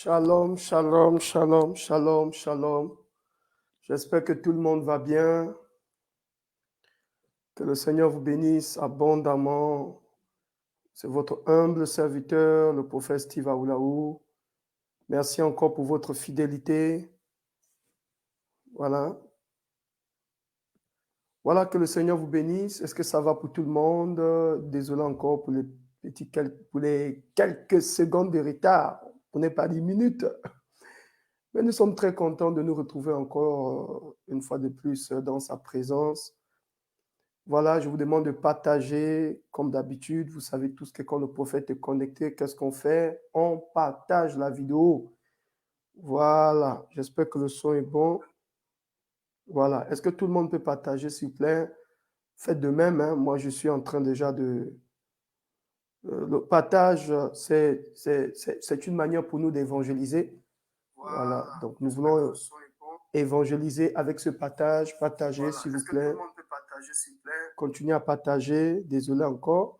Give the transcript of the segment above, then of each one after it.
Shalom, shalom, shalom, shalom, shalom. J'espère que tout le monde va bien. Que le Seigneur vous bénisse abondamment. C'est votre humble serviteur, le prophète Steve Aoulaou. Merci encore pour votre fidélité. Voilà. Voilà, que le Seigneur vous bénisse. Est-ce que ça va pour tout le monde? Désolé encore pour les quelques secondes de retard. On n'est pas 10 minutes. Mais nous sommes très contents de nous retrouver encore une fois de plus dans sa présence. Voilà, je vous demande de partager comme d'habitude. Vous savez tous que quand le prophète est connecté, qu'est-ce qu'on fait? On partage la vidéo. Voilà, j'espère que le son est bon. Voilà, est-ce que tout le monde peut partager, s'il vous plaît? Faites de même, hein. Moi, je suis en train déjà de... le partage, c'est une manière pour nous d'évangéliser. Voilà, donc nous voulons évangéliser avec ce partage. Partagez, s'il vous plaît. Tout le monde peut partager, s'il vous plaît? Continuez à partager. Désolé encore.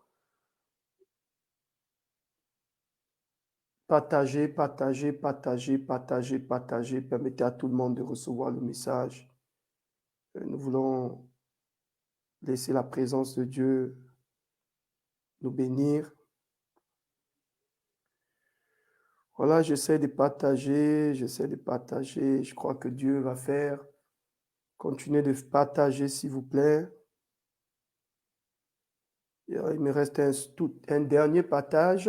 Partagez, partagez, partagez, partagez, partagez. Permettez à tout le monde de recevoir le message. Nous voulons laisser la présence de Dieu nous bénir. Voilà, j'essaie de partager, j'essaie de partager. Je crois que Dieu va faire. Continuez de partager, s'il vous plaît. Il me reste un dernier partage.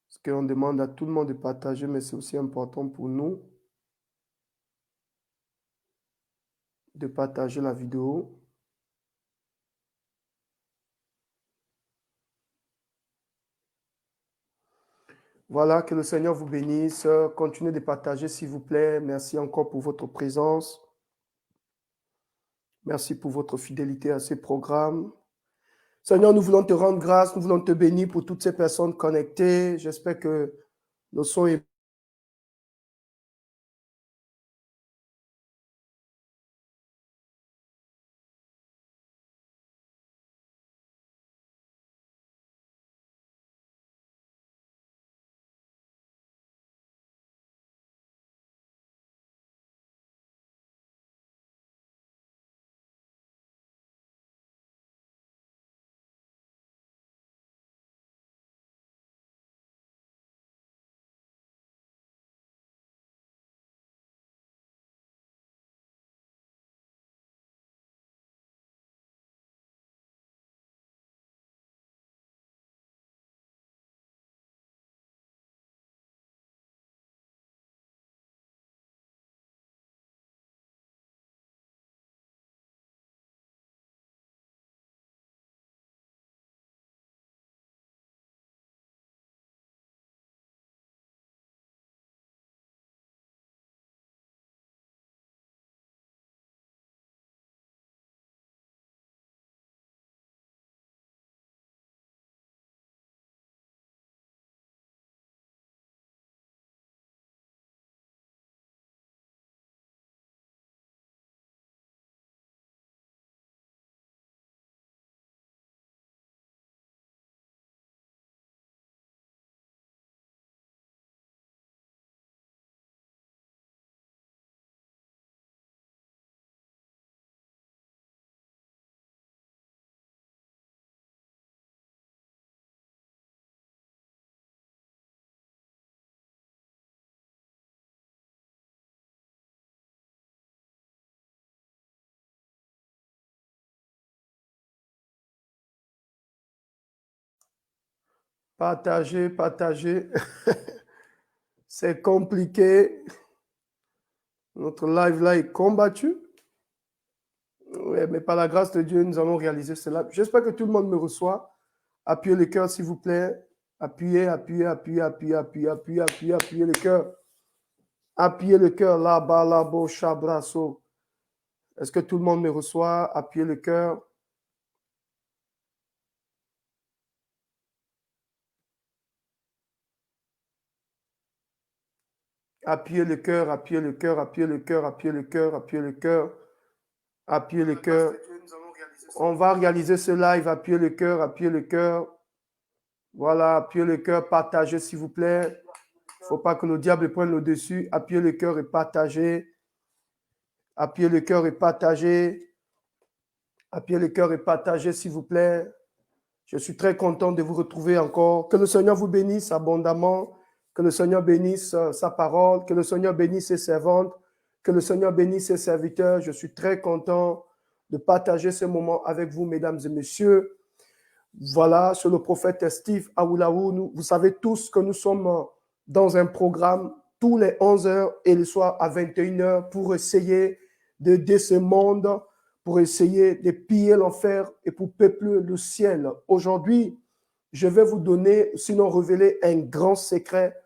Parce qu'on demande à tout le monde de partager, mais c'est aussi important pour nous de partager la vidéo. Voilà, que le Seigneur vous bénisse. Continuez de partager, s'il vous plaît. Merci encore pour votre présence. Merci pour votre fidélité à ces programmes. Seigneur, nous voulons te rendre grâce, nous voulons te bénir pour toutes ces personnes connectées. J'espère que le son est partagé, partagé. C'est compliqué. Notre live là est combattu. Oui, mais par la grâce de Dieu, nous allons réaliser cela. J'espère que tout le monde me reçoit. Appuyez le cœur, s'il vous plaît. Appuyez, appuyez, appuyez, appuyez, appuyez, appuyez, appuyez, appuyez le cœur. Appuyez le cœur. Là-bas, là-bas, chabrasso. Est-ce que tout le monde me reçoit? Appuyez le cœur. Appuyez le cœur, appuyez le cœur, appuyez le cœur, appuyez le cœur, appuyez le cœur. Appuyez le cœur. On va réaliser ce live. Appuyez le cœur, appuyez le cœur. Voilà, appuyez le cœur, partagez s'il vous plaît. Il ne faut pas que le diable prenne le dessus. Appuyez le cœur et partagez. Appuyez le cœur et partagez. Appuyez le cœur et partagez s'il vous plaît. Je suis très content de vous retrouver encore. Que le Seigneur vous bénisse abondamment. Que le Seigneur bénisse sa parole. Que le Seigneur bénisse ses servantes. Que le Seigneur bénisse ses serviteurs. Je suis très content de partager ce moment avec vous, mesdames et messieurs. Voilà, sur le prophète Steve Aoulaou, vous savez tous que nous sommes dans un programme tous les 11 heures et le soir à 21 heures pour essayer d'aider ce monde, pour essayer de piller l'enfer et pour peupler le ciel. Aujourd'hui, je vais vous donner, sinon révéler un grand secret,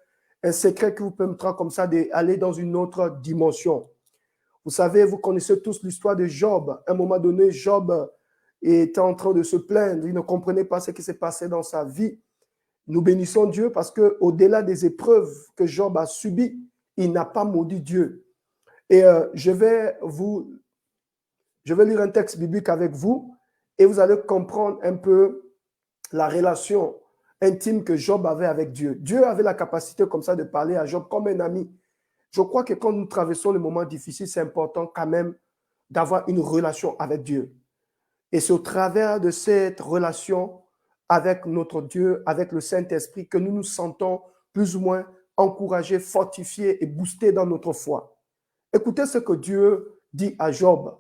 un secret qui vous permettra comme ça d'aller dans une autre dimension. Vous savez, vous connaissez tous l'histoire de Job. À un moment donné, Job était en train de se plaindre. Il ne comprenait pas ce qui s'est passé dans sa vie. Nous bénissons Dieu parce qu'au-delà des épreuves que Job a subies, il n'a pas maudit Dieu. Et je vais lire un texte biblique avec vous et vous allez comprendre un peu la relation intime que Job avait avec Dieu. Dieu avait la capacité comme ça de parler à Job comme un ami. Je crois que quand nous traversons les moments difficiles, c'est important quand même d'avoir une relation avec Dieu. Et c'est au travers de cette relation avec notre Dieu, avec le Saint-Esprit, que nous nous sentons plus ou moins encouragés, fortifiés et boostés dans notre foi. Écoutez ce que Dieu dit à Job.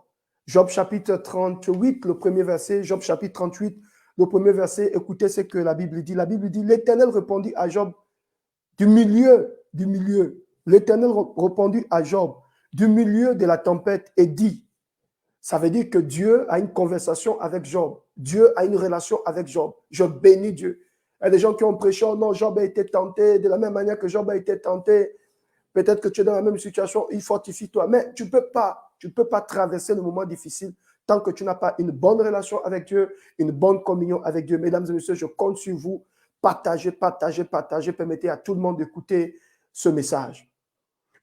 Job chapitre 38, le premier verset, Job chapitre 38, le premier verset, écoutez ce que la Bible dit. La Bible dit, l'Éternel répondit à Job du milieu, l'Éternel répondit à Job du milieu de la tempête et dit, ça veut dire que Dieu a une conversation avec Job. Dieu a une relation avec Job. Je bénis Dieu. Il y a des gens qui ont prêché, oh non, Job a été tenté de la même manière que Job a été tenté. Peut-être que tu es dans la même situation, il fortifie toi. Mais tu ne peux pas traverser le moment difficile tant que tu n'as pas une bonne relation avec Dieu, une bonne communion avec Dieu. Mesdames et messieurs, je compte sur vous. Partagez. Permettez à tout le monde d'écouter ce message.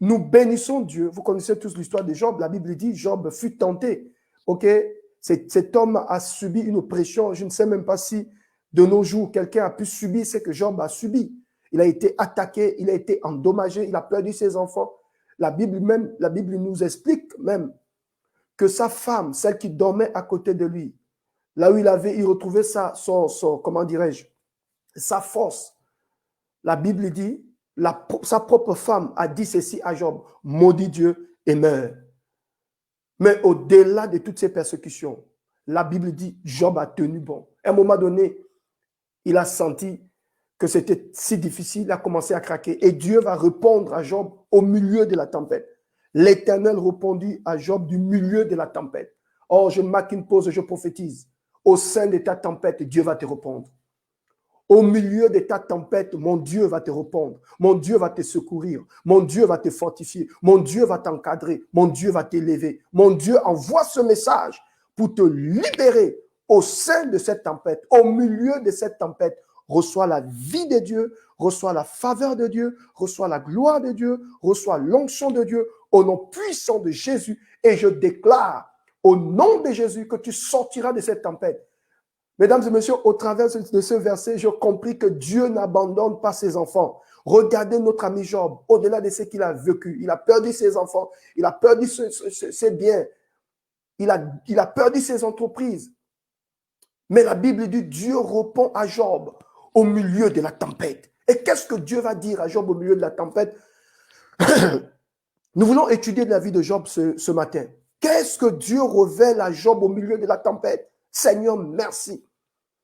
Nous bénissons Dieu. Vous connaissez tous l'histoire de Job. La Bible dit Job fut tenté. Ok, cet homme a subi une oppression. Je ne sais même pas si de nos jours, quelqu'un a pu subir ce que Job a subi. Il a été attaqué, il a été endommagé, il a perdu ses enfants. La Bible nous explique même que sa femme, celle qui dormait à côté de lui, là où il retrouvait comment dirais-je, sa force. La Bible dit, sa propre femme a dit ceci à Job, maudit Dieu et meurt. Mais au-delà de toutes ces persécutions, la Bible dit, Job a tenu bon. À un moment donné, il a senti que c'était si difficile, il a commencé à craquer. Et Dieu va répondre à Job au milieu de la tempête. L'Éternel répondit à Job du milieu de la tempête. Or, je marque une pause et je prophétise. Au sein de ta tempête, Dieu va te répondre. Au milieu de ta tempête, mon Dieu va te répondre. Mon Dieu va te secourir. Mon Dieu va te fortifier. Mon Dieu va t'encadrer. Mon Dieu va t'élever. Mon Dieu envoie ce message pour te libérer au sein de cette tempête. Au milieu de cette tempête, reçois la vie de Dieu, reçois la faveur de Dieu, reçois la gloire de Dieu, reçois l'onction de Dieu au nom puissant de Jésus. Et je déclare au nom de Jésus que tu sortiras de cette tempête. Mesdames et messieurs, au travers de ce verset, j'ai compris que Dieu n'abandonne pas ses enfants. Regardez notre ami Job, au-delà de ce qu'il a vécu. Il a perdu ses enfants, il a perdu ses biens, il a perdu ses entreprises. Mais la Bible dit, Dieu répond à Job au milieu de la tempête. Et qu'est-ce que Dieu va dire à Job au milieu de la tempête? Nous voulons étudier la vie de Job ce matin. Qu'est-ce que Dieu révèle à Job au milieu de la tempête? Seigneur, merci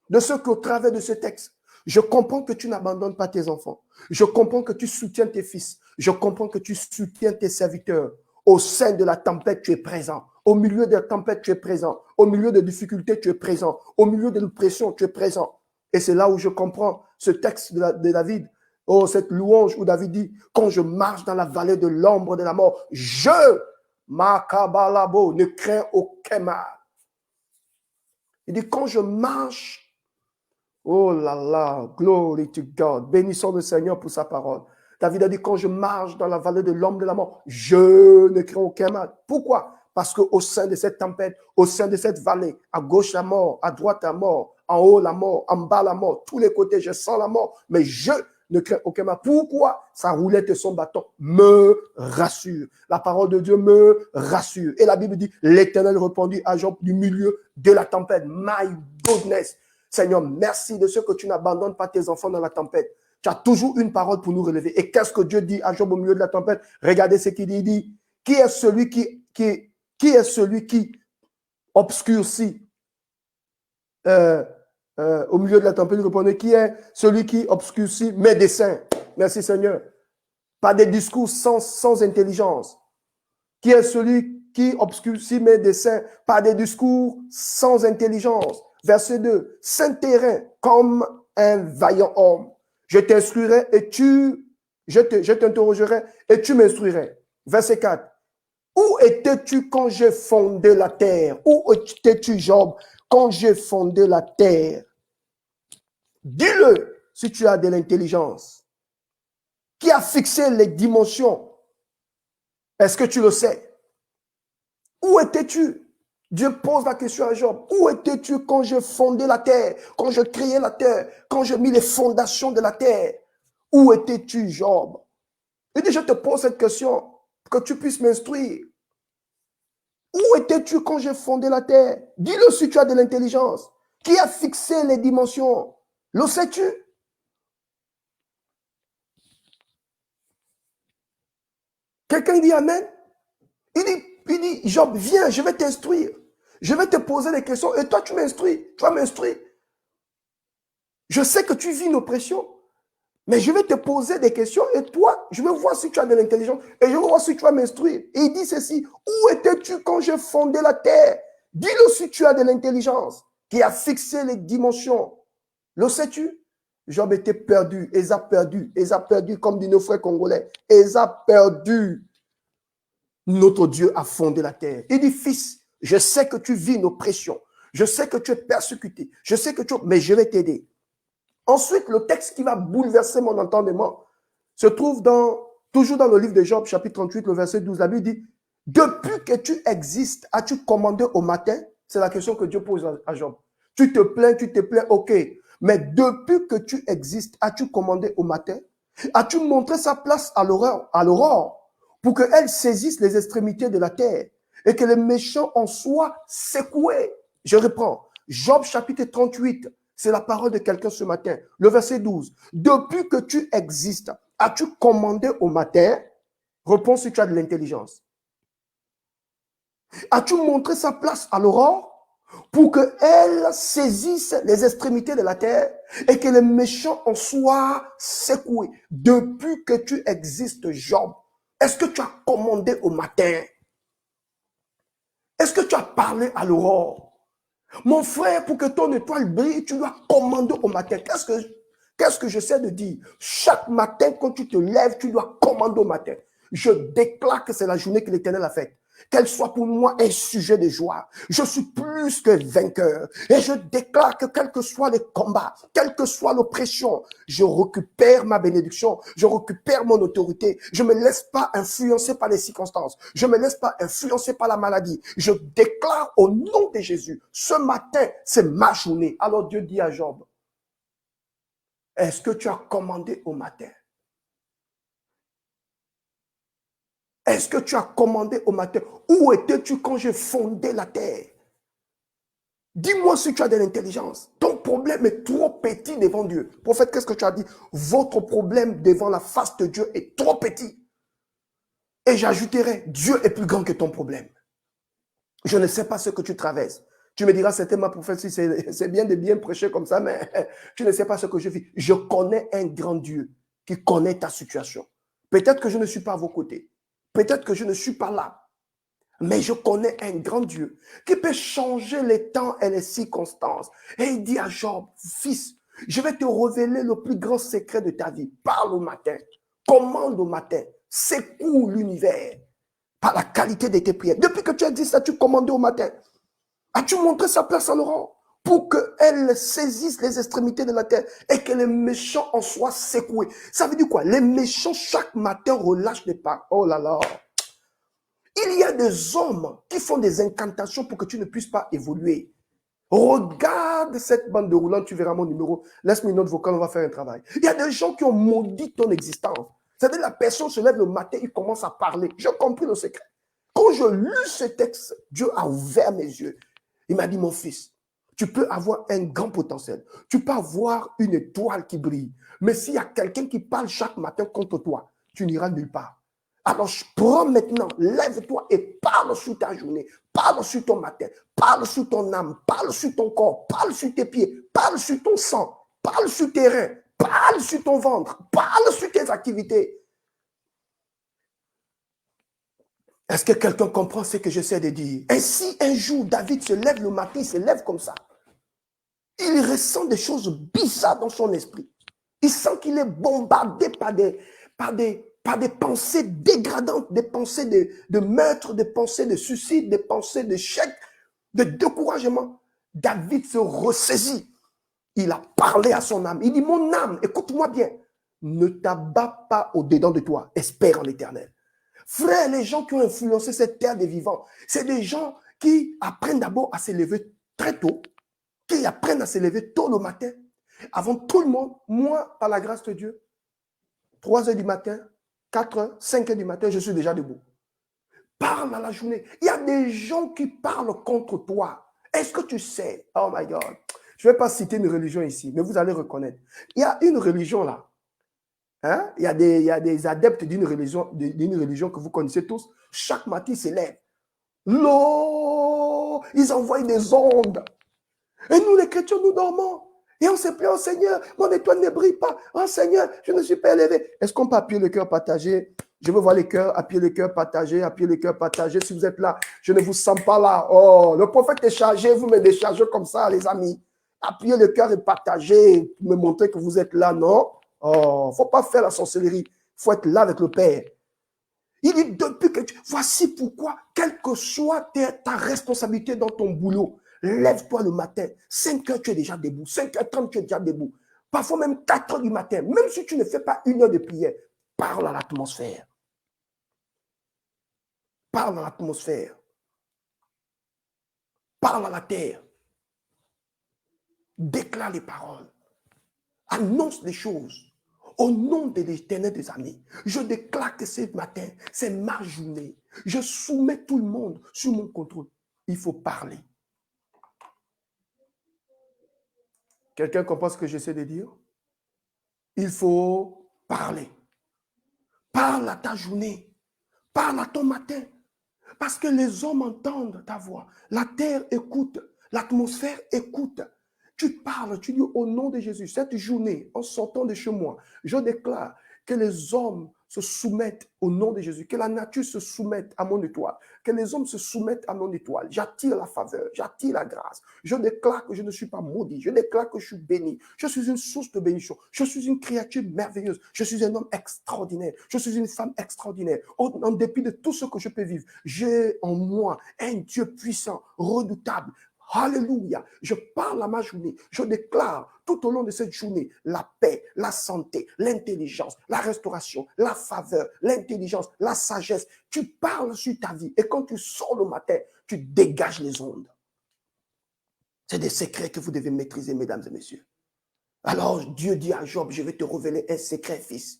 de ce qu'au travers de ce texte, je comprends que tu n'abandonnes pas tes enfants. Je comprends que tu soutiens tes fils. Je comprends que tu soutiens tes serviteurs. Au sein de la tempête, tu es présent. Au milieu de la tempête, tu es présent. Au milieu des difficultés, tu es présent. Au milieu de l'oppression, tu es présent. Et c'est là où je comprends ce texte de David. Oh, cette louange où David dit, quand je marche dans la vallée de l'ombre de la mort, Makabalabo, ne crains aucun mal. Il dit, quand je marche, oh là là, glory to God, bénissons le Seigneur pour sa parole. David a dit, quand je marche dans la vallée de l'ombre de la mort, je ne crains aucun mal. Pourquoi? Parce qu'au sein de cette tempête, au sein de cette vallée, à gauche la mort, à droite la mort, En haut, la mort. En bas, la mort. Tous les côtés, je sens la mort. Mais je ne crains aucun mal. Pourquoi? Sa roulette et son bâton me rassurent. La parole de Dieu me rassure. Et la Bible dit, l'Éternel répondit à Job du milieu de la tempête. My goodness. Seigneur, merci de ce que tu n'abandonnes pas tes enfants dans la tempête. Tu as toujours une parole pour nous relever. Et qu'est-ce que Dieu dit à Job au milieu de la tempête? Regardez ce qu'il dit. Il dit, qui est celui qui obscurcit au milieu de la tempête? Il répondait, qui est celui qui obscurcit mes desseins? Merci Seigneur. Par des discours sans intelligence. Qui est celui qui obscurcit mes desseins? Par des discours sans intelligence. Verset 2. Saint terrain comme un vaillant homme. Je t'instruirai et je t'interrogerai et tu m'instruirais. Verset 4. Où étais-tu quand j'ai fondé la terre? Où étais-tu, Job, quand j'ai fondé la terre? Dis-le si tu as de l'intelligence. Qui a fixé les dimensions? Est-ce que tu le sais? Où étais-tu? Dieu pose la question à Job. Où étais-tu quand j'ai fondé la terre? Quand je créais la terre? Quand j'ai mis les fondations de la terre? Où étais-tu, Job? Il dit, je te pose cette question pour que tu puisses m'instruire. Où étais-tu quand j'ai fondé la terre? Dis-le si tu as de l'intelligence. Qui a fixé les dimensions? Le sais-tu? Quelqu'un dit Amen? Il dit, Job, viens, je vais t'instruire. Je vais te poser des questions et toi, tu m'instruis. Tu vas m'instruire. Je sais que tu vis une oppression, mais je vais te poser des questions et toi, je vais voir si tu as de l'intelligence et je vais voir si tu vas m'instruire. Et il dit ceci, où étais-tu quand j'ai fondé la terre? Dis-le si tu as de l'intelligence qui a fixé les dimensions. Le sais-tu? Job était perdu, Esa perdu comme dit nos frères congolais. Esa perdu. Notre Dieu a fondé la terre. Il dit, fils, je sais que tu vis une oppression. Je sais que tu es persécuté. Je sais que mais je vais t'aider. Ensuite, le texte qui va bouleverser mon entendement se trouve toujours dans le livre de Job, chapitre 38, le verset 12. La Bible dit, depuis que tu existes, as-tu commandé au matin? C'est la question que Dieu pose à Job. Tu te plains, ok. Mais depuis que tu existes, as-tu commandé au matin? As-tu montré sa place à l'aurore pour qu'elle saisisse les extrémités de la terre et que les méchants en soient secoués? Je reprends. Job chapitre 38, c'est la parole de quelqu'un ce matin. Le verset 12. Depuis que tu existes, as-tu commandé au matin? Réponds si tu as de l'intelligence. As-tu montré sa place à l'aurore pour qu'elle saisisse les extrémités de la terre et que les méchants en soient secoués? Depuis que tu existes, Job, est-ce que tu as commandé au matin? Est-ce que tu as parlé à l'aurore? Mon frère, pour que ton étoile brille, tu dois commander au matin. Qu'est-ce que j'essaie de dire? Chaque matin, quand tu te lèves, tu dois commander au matin. Je déclare que c'est la journée que l'Éternel a faite. Qu'elle soit pour moi un sujet de joie. Je suis plus que vainqueur. Et je déclare que quels que soient les combats, quelle que soit l'oppression, je récupère ma bénédiction, je récupère mon autorité. Je ne me laisse pas influencer par les circonstances. Je ne me laisse pas influencer par la maladie. Je déclare au nom de Jésus, ce matin, c'est ma journée. Alors Dieu dit à Job, est-ce que tu as commandé au matin? Est-ce que tu as commandé au matin? Où étais-tu quand j'ai fondé la terre? Dis-moi si tu as de l'intelligence. Ton problème est trop petit devant Dieu. Prophète, qu'est-ce que tu as dit? Votre problème devant la face de Dieu est trop petit. Et j'ajouterai, Dieu est plus grand que ton problème. Je ne sais pas ce que tu traverses. Tu me diras, c'était ma prophète, si c'est bien de bien prêcher comme ça, mais tu ne sais pas ce que je vis. Je connais un grand Dieu qui connaît ta situation. Peut-être que je ne suis pas à vos côtés. Peut-être que je ne suis pas là, mais je connais un grand Dieu qui peut changer les temps et les circonstances. Et il dit à Job, fils, je vais te révéler le plus grand secret de ta vie. Parle au matin, commande au matin, secoue l'univers par la qualité de tes prières. Depuis que tu as dit ça, tu commandes au matin. As-tu montré sa place à Laurent pour qu'elle saisisse les extrémités de la terre et que les méchants en soient secoués? Ça veut dire quoi? Les méchants, chaque matin, relâchent des pas. Oh là là! Il y a des hommes qui font des incantations pour que tu ne puisses pas évoluer. Regarde cette bande de roulant, tu verras mon numéro. Laisse-moi une note vocale, on va faire un travail. Il y a des gens qui ont maudit ton existence. C'est-à-dire la personne se lève le matin, il commence à parler. J'ai compris le secret. Quand je lis ce texte, Dieu a ouvert mes yeux. Il m'a dit, mon fils, tu peux avoir un grand potentiel. Tu peux avoir une étoile qui brille. Mais s'il y a quelqu'un qui parle chaque matin contre toi, tu n'iras nulle part. Alors, je prends maintenant, lève-toi et parle sur ta journée, parle sur ton matin, parle sur ton âme, parle sur ton corps, parle sur tes pieds, parle sur ton sang, parle sur tes reins, parle sur ton ventre, parle sur tes activités. Est-ce que quelqu'un comprend ce que j'essaie de dire? Et si un jour David se lève le matin, il se lève comme ça, il ressent des choses bizarres dans son esprit. Il sent qu'il est bombardé par des pensées dégradantes, des pensées de meurtre, des pensées de suicide, des pensées d'échec, de découragement. David se ressaisit. Il a parlé à son âme. Il dit, mon âme, écoute-moi bien, ne t'abats pas au-dedans de toi, espère en l'éternel. Frère, les gens qui ont influencé cette terre des vivants, c'est des gens qui apprennent d'abord à se lever très tôt, qui apprennent à se lever tôt le matin, avant tout le monde. Moi, par la grâce de Dieu, 3 heures du matin, 4 heures, 5 heures du matin, je suis déjà debout. Parle à la journée. Il y a des gens qui parlent contre toi. Est-ce que tu sais? Oh my God. Je ne vais pas citer une religion ici, mais vous allez reconnaître. Il y a une religion là. Hein? Il y a des adeptes d'une religion que vous connaissez tous. Chaque matin, ils se lèvent. L'eau, ils envoient des ondes. Et nous, les chrétiens, nous dormons. Et on se plaint au Seigneur. Mon étoile ne brille pas. Oh Seigneur, je ne suis pas élevé. Est-ce qu'on peut appuyer le cœur partagé? Je veux voir les cœurs, appuyer le cœur partagé, appuyer le cœur partagé. Si vous êtes là, je ne vous sens pas là. Oh, le prophète est chargé, vous me déchargez comme ça, les amis. Appuyez le cœur et partagez, me montrer que vous êtes là, non? Oh, il ne faut pas faire la sorcellerie. Il faut être là avec le Père. Il dit, depuis que voici pourquoi, quelle que soit ta responsabilité dans ton boulot, lève-toi le matin. 5 heures, tu es déjà debout. 5h30, tu es déjà debout. Parfois même 4 heures du matin. Même si tu ne fais pas 1 heure de prière, parle à l'atmosphère. Parle à l'atmosphère. Parle à la terre. Déclare les paroles. Annonce les choses. Au nom de l'Éternel des armées, je déclare que ce matin, c'est ma journée. Je soumets tout le monde sous mon contrôle. Il faut parler. Quelqu'un comprend ce que j'essaie de dire? Il faut parler. Parle à ta journée. Parle à ton matin. Parce que les hommes entendent ta voix. La terre écoute. L'atmosphère écoute. Tu parles, tu dis au nom de Jésus, cette journée, en sortant de chez moi, je déclare que les hommes se soumettent au nom de Jésus, que la nature se soumette à mon étoile, que les hommes se soumettent à mon étoile. J'attire la faveur, j'attire la grâce. Je déclare que je ne suis pas maudit, je déclare que je suis béni. Je suis une source de bénédiction. Je suis une créature merveilleuse. Je suis un homme extraordinaire. Je suis une femme extraordinaire. En dépit de tout ce que je peux vivre, j'ai en moi un Dieu puissant, redoutable. Alléluia. Je parle à ma journée. Je déclare tout au long de cette journée la paix, la santé, l'intelligence, la restauration, la faveur, l'intelligence, la sagesse. Tu parles sur ta vie et quand tu sors le matin, tu dégages les ondes. C'est des secrets que vous devez maîtriser, mesdames et messieurs. Alors Dieu dit à Job, je vais te révéler un secret, fils.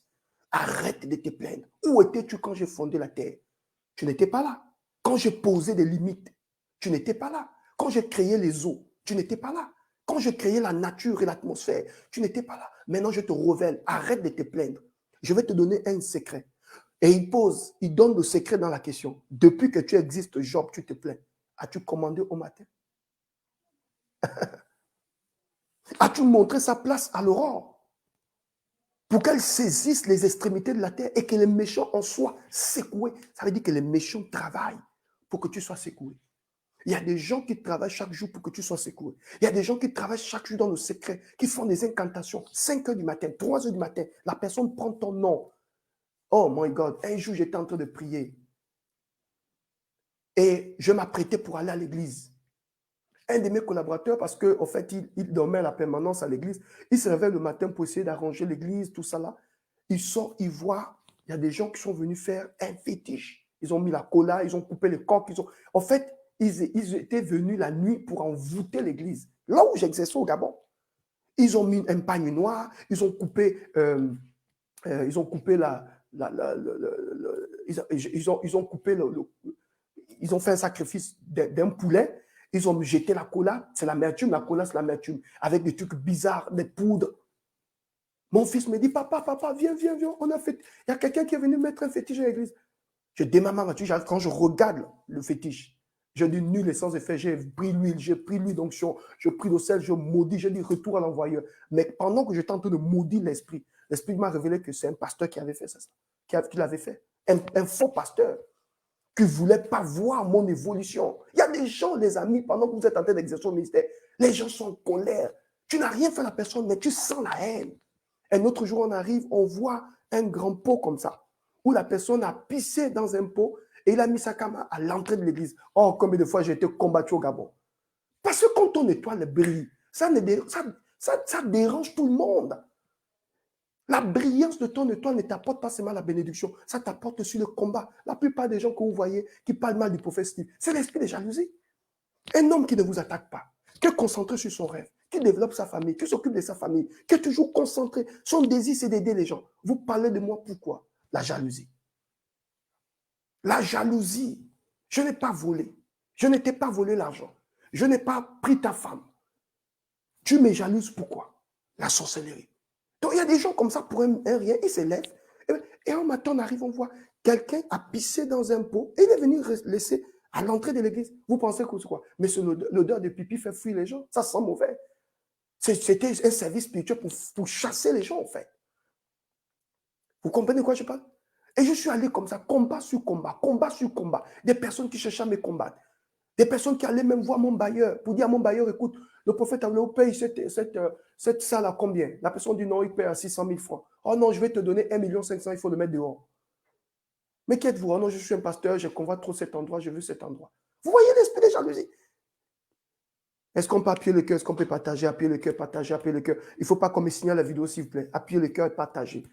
Arrête de te plaindre. Où étais-tu quand j'ai fondé la terre? Tu n'étais pas là. Quand j'ai posé des limites, tu n'étais pas là. Quand j'ai créé les eaux, tu n'étais pas là. Quand j'ai créé la nature et l'atmosphère, tu n'étais pas là. Maintenant, je te révèle, arrête de te plaindre. Je vais te donner un secret. Et il donne le secret dans la question. Depuis que tu existes, Job, tu te plains. As-tu commandé au matin? As-tu montré sa place à l'aurore pour qu'elle saisisse les extrémités de la terre et que les méchants en soient secoués? Ça veut dire que les méchants travaillent pour que tu sois secoué. Il y a des gens qui travaillent chaque jour pour que tu sois secoué. Il y a des gens qui travaillent chaque jour dans le secret, qui font des incantations. 5 heures du matin, 3 heures du matin, la personne prend ton nom. Oh my God, un jour j'étais en train de prier et je m'apprêtais pour aller à l'église. Un de mes collaborateurs, parce qu'en fait, il dormait à la permanence à l'église, il se réveille le matin pour essayer d'arranger l'église, tout ça là. Il sort, il voit, il y a des gens qui sont venus faire un fétiche. Ils ont mis la cola, ils ont coupé les coques. En fait, ils étaient venus la nuit pour envoûter l'église. Là où j'exerçais au Gabon, ils ont mis un pagne noir, ils ont coupé ils ont coupé ils ont fait un sacrifice d'un poulet, ils ont jeté la cola, c'est l'amertume, la cola c'est l'amertume, avec des trucs bizarres, des poudres. Mon fils me dit, papa, viens, on a fait. Il y a quelqu'un qui est venu mettre un fétiche à l'église. Je démarre ma voiture, quand je regarde le fétiche, je dis nul essence de fait, j'ai pris l'huile d'onction, je pris le sel, je maudis, j'ai dit retour à l'envoyeur. Mais pendant que j'étais en train de maudire l'esprit, l'esprit m'a révélé que c'est un pasteur qui avait fait ça, qui l'avait fait. Un faux pasteur qui ne voulait pas voir mon évolution. Il y a des gens, les amis, pendant que vous êtes en train d'exercer le ministère, les gens sont en colère. Tu n'as rien fait à la personne, mais tu sens la haine. Un autre jour, on arrive, on voit un grand pot comme ça, où la personne a pissé dans un pot et il a mis sa caméra à l'entrée de l'église. Oh, combien de fois j'ai été combattu au Gabon. Parce que quand ton étoile brille, ça dérange tout le monde. La brillance de ton étoile ne t'apporte pas seulement la bénédiction, ça t'apporte aussi le combat. La plupart des gens que vous voyez qui parlent mal du prophète Steve, c'est l'esprit de jalousie. Un homme qui ne vous attaque pas, qui est concentré sur son rêve, qui développe sa famille, qui s'occupe de sa famille, qui est toujours concentré. Son désir, c'est d'aider les gens. Vous parlez de moi, pourquoi? La jalousie. La jalousie. Je n'ai pas volé. Je ne t'ai pas volé l'argent. Je n'ai pas pris ta femme. Tu me jalouses, pourquoi? La sorcellerie. Donc, il y a des gens comme ça, pour un rien, ils se lèvent. Et un matin, on arrive, on voit quelqu'un a pissé dans un pot et il est venu laisser à l'entrée de l'église. Vous pensez que c'est quoi? Mais l'odeur de pipi fait fuir les gens. Ça sent mauvais. C'était un service spirituel pour chasser les gens, en fait. Vous comprenez de quoi je parle? Et je suis allé comme ça, combat sur combat, combat sur combat. Des personnes qui cherchaient à me combattre. Des personnes qui allaient même voir mon bailleur pour dire à mon bailleur, écoute, le prophète Abraham paye cette salle à combien? La personne dit non, il paye à 600 000 francs. Oh non, je vais te donner 1,5 million, il faut le mettre dehors. Mais qui êtes-vous? Oh non, je suis un pasteur, je convoite trop cet endroit, je veux cet endroit. Vous voyez l'esprit de jalousie? Est-ce qu'on peut appuyer le cœur? Est-ce qu'on peut partager? Appuyer le cœur, partager, appuyer le cœur. Il ne faut pas qu'on me signale la vidéo, s'il vous plaît. Appuyer le cœur et partager.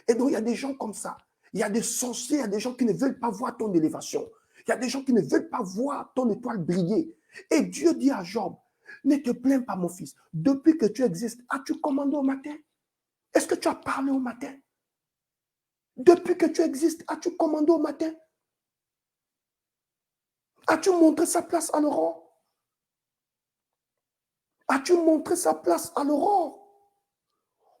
Et donc, il y a des gens comme ça. Il y a des sorciers, il y a des gens qui ne veulent pas voir ton élévation. Il y a des gens qui ne veulent pas voir ton étoile briller. Et Dieu dit à Job, ne te plains pas, mon fils. Depuis que tu existes, as-tu commandé au matin? Est-ce que tu as parlé au matin? Depuis que tu existes, as-tu commandé au matin? As-tu montré sa place à l'aurore? As-tu montré sa place à l'aurore?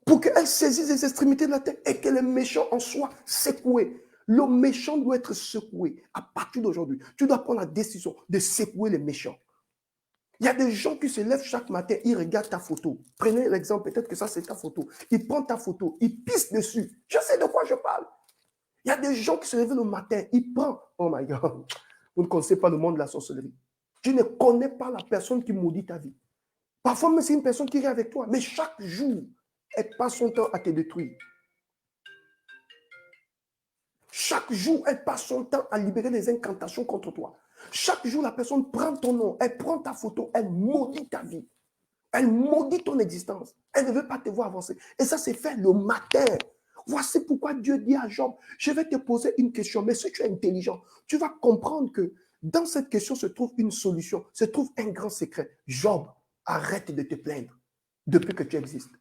Pour qu'elle saisisse les extrémités de la terre et que les méchants en soient secoués. Le méchant doit être secoué. À partir d'aujourd'hui, tu dois prendre la décision de secouer les méchants. Il y a des gens qui se lèvent chaque matin, ils regardent ta photo. Prenez l'exemple, peut-être que ça c'est ta photo. Ils prennent ta photo, ils pissent dessus. Je sais de quoi je parle. Il y a des gens qui se lèvent le matin, ils prennent. Oh my God, vous ne connaissez pas le monde de la sorcellerie. Tu ne connais pas la personne qui maudit ta vie. Parfois même c'est une personne qui est avec toi, mais chaque jour, elle passe son temps à te détruire. Chaque jour, elle passe son temps à libérer des incantations contre toi. Chaque jour, la personne prend ton nom, elle prend ta photo, elle maudit ta vie. Elle maudit ton existence. Elle ne veut pas te voir avancer. Et ça, c'est fait le matin. Voici pourquoi Dieu dit à Job, je vais te poser une question, mais si tu es intelligent, tu vas comprendre que dans cette question se trouve une solution, se trouve un grand secret. Job, arrête de te plaindre depuis que tu existes.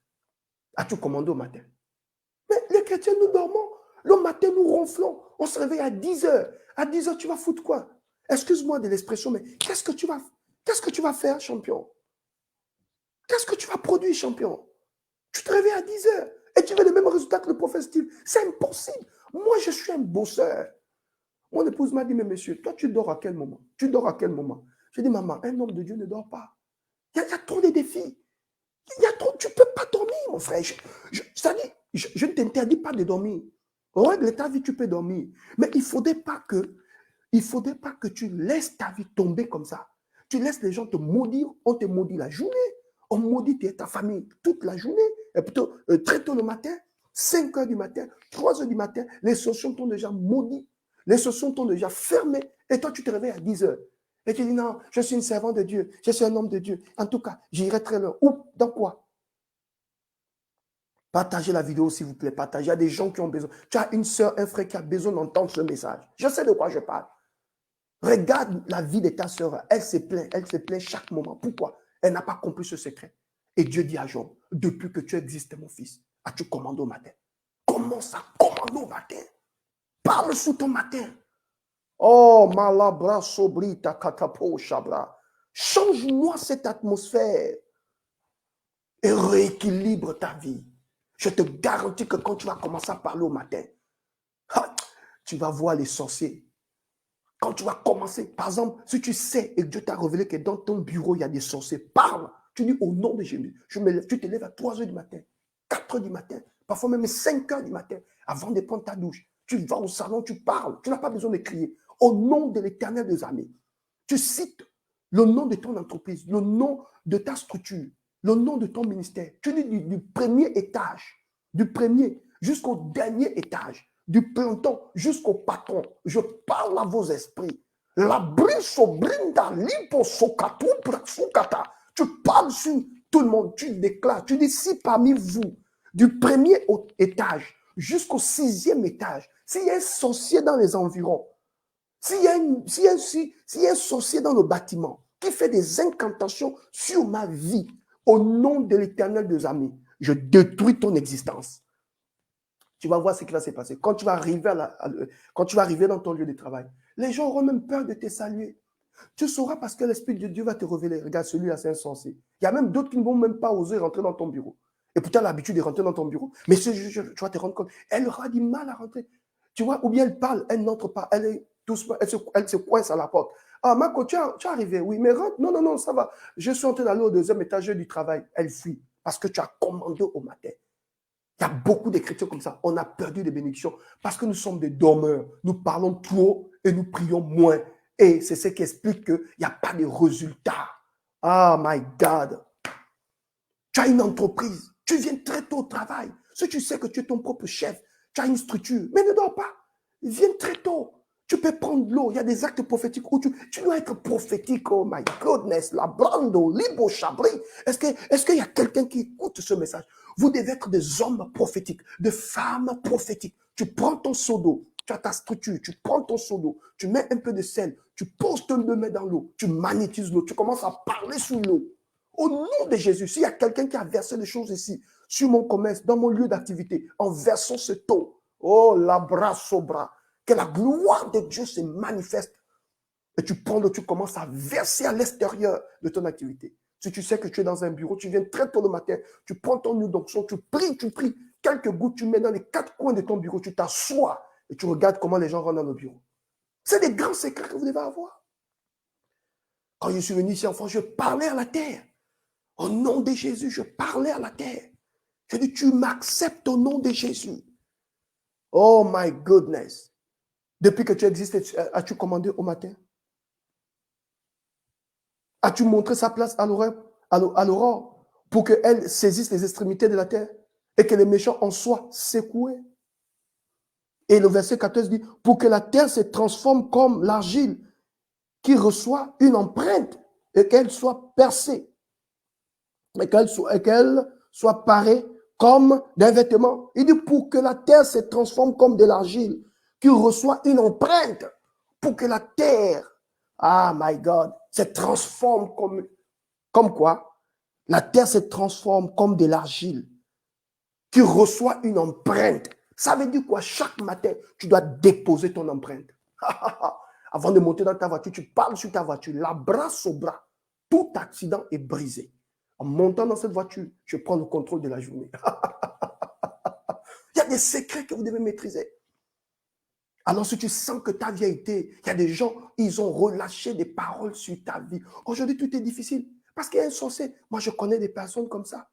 As-tu commandé au matin? Mais les chrétiens, nous dormons. Le matin, nous ronflons. On se réveille à 10 heures. À 10 heures, tu vas foutre quoi? Excuse-moi de l'expression, mais qu'est-ce que tu vas faire, champion? Qu'est-ce que tu vas produire, champion? Tu te réveilles à 10 heures et tu veux le même résultat que le prophète Steve. C'est impossible. Moi, je suis un bosseur. Mon épouse m'a dit, mais monsieur, toi, tu dors à quel moment? Tu dors à quel moment? J'ai dit, maman, un homme de Dieu ne dort pas. Il y a trop de défis. Tu ne peux pas dormir, mon frère. Je ne t'interdis pas de dormir. Règle ta vie, tu peux dormir. Mais il ne faudrait pas que tu laisses ta vie tomber comme ça. Tu laisses les gens te maudire. On te maudit la journée. On maudit ta famille toute la journée. Et plutôt très tôt le matin, 5 heures du matin, 3 heures du matin, les sociaux t'ont déjà maudit. Les sociaux t'ont déjà fermé. Et toi, tu te réveilles à 10 heures. Et tu dis non, je suis une servante de Dieu, je suis un homme de Dieu. En tout cas, j'irai très loin. Où? Dans quoi? Partagez la vidéo, s'il vous plaît. Partagez. Il y a des gens qui ont besoin. Tu as une soeur, un frère qui a besoin d'entendre ce message. Je sais de quoi je parle. Regarde la vie de ta sœur. Elle se plaint chaque moment. Pourquoi? Elle n'a pas compris ce secret. Et Dieu dit à Job, depuis que tu existes, mon fils, as-tu commandé au matin? Commence à commander au matin. Parle sous ton matin. Oh, malabra sobrita katapo shabra. Change-moi cette atmosphère et rééquilibre ta vie. Je te garantis que quand tu vas commencer à parler au matin, tu vas voir les sorciers. Quand tu vas commencer, par exemple, si tu sais et que Dieu t'a révélé que dans ton bureau, il y a des sorciers, parle. Tu dis au nom de Jésus, je me lève, tu te lèves à 3 heures du matin, 4 heures du matin, parfois même 5 heures du matin, avant de prendre ta douche. Tu vas au salon, tu parles. Tu n'as pas besoin de crier. Au nom de l'Éternel des armées, tu cites le nom de ton entreprise, le nom de ta structure, le nom de ton ministère. Tu dis du premier étage, du premier jusqu'au dernier étage, du planton jusqu'au patron. Je parle à vos esprits. La briso brinda lipo sokatu prasukata. Tu parles sur tout le monde, tu déclares, tu dis si parmi vous, du premier étage jusqu'au 6e étage, s'il y a un sorcier dans les environs, s'il y a un sorcier dans le bâtiment qui fait des incantations sur ma vie, au nom de l'Éternel des armées, je détruis ton existence. Tu vas voir ce qui va se passer. Quand tu vas arriver dans ton lieu de travail, les gens auront même peur de te saluer. Tu sauras parce que l'Esprit de Dieu va te révéler. Regarde, celui-là, c'est un sorcier. Il y a même d'autres qui ne vont même pas oser rentrer dans ton bureau. Et puis tu as l'habitude de rentrer dans ton bureau. Mais tu vas te rendre compte, elle aura du mal à rentrer. Tu vois, ou bien elle parle, elle n'entre pas, elle se coince à la porte. Ah, Marco, tu es arrivé, oui, mais rentre. Non, non, non, ça va. Je suis en train d'aller au 2e étage du travail. Elle fuit parce que tu as commandé au matin. Il y a beaucoup de chrétiens comme ça. On a perdu des bénédictions parce que nous sommes des dormeurs. Nous parlons trop et nous prions moins. Et c'est ce qui explique qu'il n'y a pas de résultats. Ah, my God. Tu as une entreprise. Tu viens très tôt au travail. Si tu sais que tu es ton propre chef, tu as une structure. Mais ne dors pas. Viens très tôt. Tu peux prendre de l'eau. Il y a des actes prophétiques où tu dois être prophétique. Oh my goodness. La brando, libo, chabri. Est-ce qu'il y a quelqu'un qui écoute ce message? Vous devez être des hommes prophétiques, des femmes prophétiques. Tu prends ton seau d'eau, tu as ta structure, tu prends ton seau d'eau, tu mets un peu de sel, tu poses ton main dans l'eau, tu magnétises l'eau, tu commences à parler sous l'eau. Au nom de Jésus, s'il y a quelqu'un qui a versé des choses ici, sur mon commerce, dans mon lieu d'activité, en versant ce taux, oh, la bras sobra, que la gloire de Dieu se manifeste. Et tu prends l'eau, tu commences à verser à l'extérieur de ton activité. Si tu sais que tu es dans un bureau, tu viens très tôt le matin, tu prends ton huile d'onction, tu pries. Quelques gouttes, tu mets dans les 4 coins de ton bureau, tu t'assois et tu regardes comment les gens rentrent dans le bureau. C'est des grands secrets que vous devez avoir. Quand je suis venu ici en France, je parlais à la terre. Au nom de Jésus, je parlais à la terre. Je dis, tu m'acceptes au nom de Jésus. Oh my goodness. Depuis que tu existes, as-tu commandé au matin? As-tu montré sa place à l'aurore pour qu'elle saisisse les extrémités de la terre et que les méchants en soient secoués? Et le verset 14 dit, pour que la terre se transforme comme l'argile qui reçoit une empreinte et qu'elle soit percée et qu'elle soit parée comme d'un vêtement. Il dit, pour que la terre se transforme comme de l'argile qui reçoit une empreinte, pour que la terre, ah my God, se transforme comme quoi? La terre se transforme comme de l'argile qui reçoit une empreinte. Ça veut dire quoi? Chaque matin, tu dois déposer ton empreinte. Avant de monter dans ta voiture, tu parles sur ta voiture, la bras au bras. Tout accident est brisé. En montant dans cette voiture, je prends le contrôle de la journée. Il y a des secrets que vous devez maîtriser. Alors, si tu sens que ta vie a été, il y a des gens, ils ont relâché des paroles sur ta vie. Aujourd'hui, tout est difficile. Parce qu'il y a un sorcier. Moi, je connais des personnes comme ça.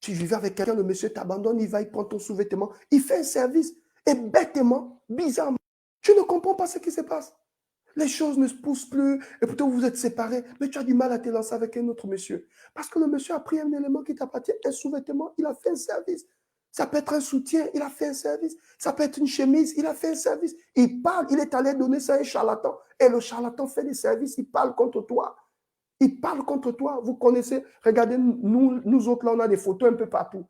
Tu vivais avec quelqu'un, le monsieur t'abandonne, il va, il prend ton sous-vêtement, il fait un service. Et bêtement, bizarrement, tu ne comprends pas ce qui se passe. Les choses ne se poussent plus, et plutôt vous êtes séparés, mais tu as du mal à te lancer avec un autre monsieur. Parce que le monsieur a pris un élément qui t'appartient, un sous-vêtement, il a fait un service. Ça peut être un soutien, il a fait un service. Ça peut être une chemise, il a fait un service. Il parle, il est allé donner ça à un charlatan. Et le charlatan fait des services, il parle contre toi. Il parle contre toi. Vous connaissez, regardez, nous autres, là, on a des photos un peu partout.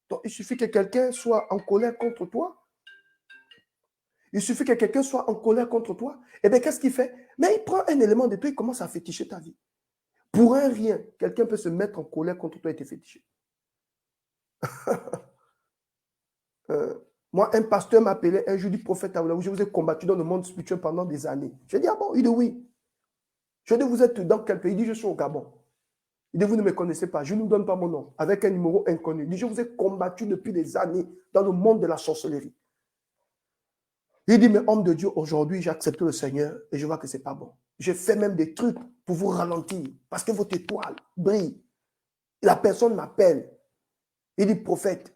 Donc, il suffit que quelqu'un soit en colère contre toi. Il suffit que quelqu'un soit en colère contre toi. Eh bien, qu'est-ce qu'il fait? Mais il prend un élément de toi, il commence à féticher ta vie. Pour un rien, quelqu'un peut se mettre en colère contre toi et te féticher. Moi, un pasteur m'appelait un jour, dit prophète Aoulaou, je vous ai combattu dans le monde spirituel pendant des années. J'ai dit, ah bon? Il dit oui. Je dis, vous êtes dans quel pays? Il dit, je suis au Gabon. Il dit, vous ne me connaissez pas, je ne vous donne pas mon nom, avec un numéro inconnu. Il dit, je vous ai combattu depuis des années dans le monde de la sorcellerie. Il dit, mais homme de Dieu, aujourd'hui, j'ai accepté le Seigneur et je vois que ce n'est pas bon. J'ai fait même des trucs pour vous ralentir parce que votre étoile brille. Et la personne m'appelle. Il dit, prophète,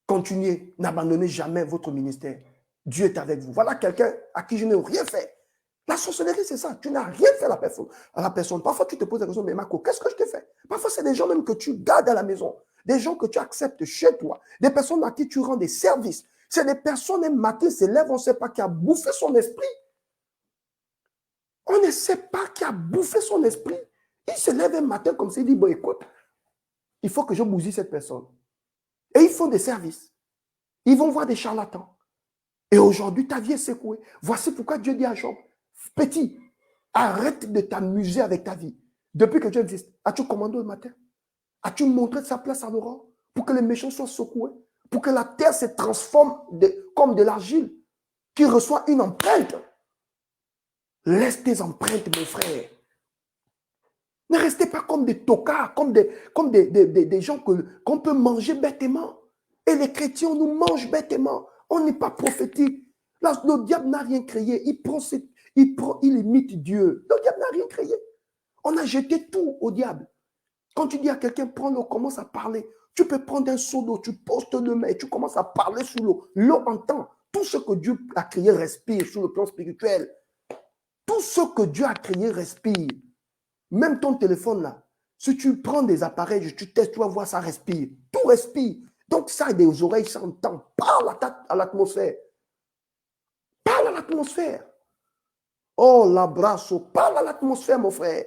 continuez, n'abandonnez jamais votre ministère. Dieu est avec vous. Voilà quelqu'un à qui je n'ai rien fait. La sorcellerie, c'est ça. Tu n'as rien fait à la personne. Parfois, tu te poses la question, mais Marco, qu'est-ce que je t'ai fait? Parfois, c'est des gens même que tu gardes à la maison. Des gens que tu acceptes chez toi. Des personnes à qui tu rends des services. C'est des personnes, un matin, se lèvent, on ne sait pas qui a bouffé son esprit. On ne sait pas qui a bouffé son esprit. Il se lève un matin comme ça, il dit, bon, écoute, il faut que je bousille cette personne. Et ils font des services. Ils vont voir des charlatans. Et aujourd'hui, ta vie est secouée. Voici pourquoi Dieu dit à Job, petit, arrête de t'amuser avec ta vie. Depuis que Dieu existe, as-tu commandé le matin? As-tu montré sa place à l'aurore pour que les méchants soient secoués? Pour que la terre se transforme comme de l'argile qui reçoit une empreinte? Laisse tes empreintes, mon frère. Ne restez pas comme des tocards, comme des gens qu'on peut manger bêtement. Et les chrétiens nous mangent bêtement. On n'est pas prophétique. Là, le diable n'a rien créé. Il imite Dieu. Le diable n'a rien créé. On a jeté tout au diable. Quand tu dis à quelqu'un, prends-le, commence à parler. Tu peux prendre un seau d'eau, tu postes le main et tu commences à parler sous l'eau. L'eau entend. Tout ce que Dieu a créé respire sur le plan spirituel. Tout ce que Dieu a créé respire. Même ton téléphone là, si tu prends des appareils, tu testes, tu vas voir, ça respire. Tout respire. Donc ça a des oreilles, ça entend. Parle à l'atmosphère. Parle à l'atmosphère. Oh, l'abrasso, parle à l'atmosphère, mon frère.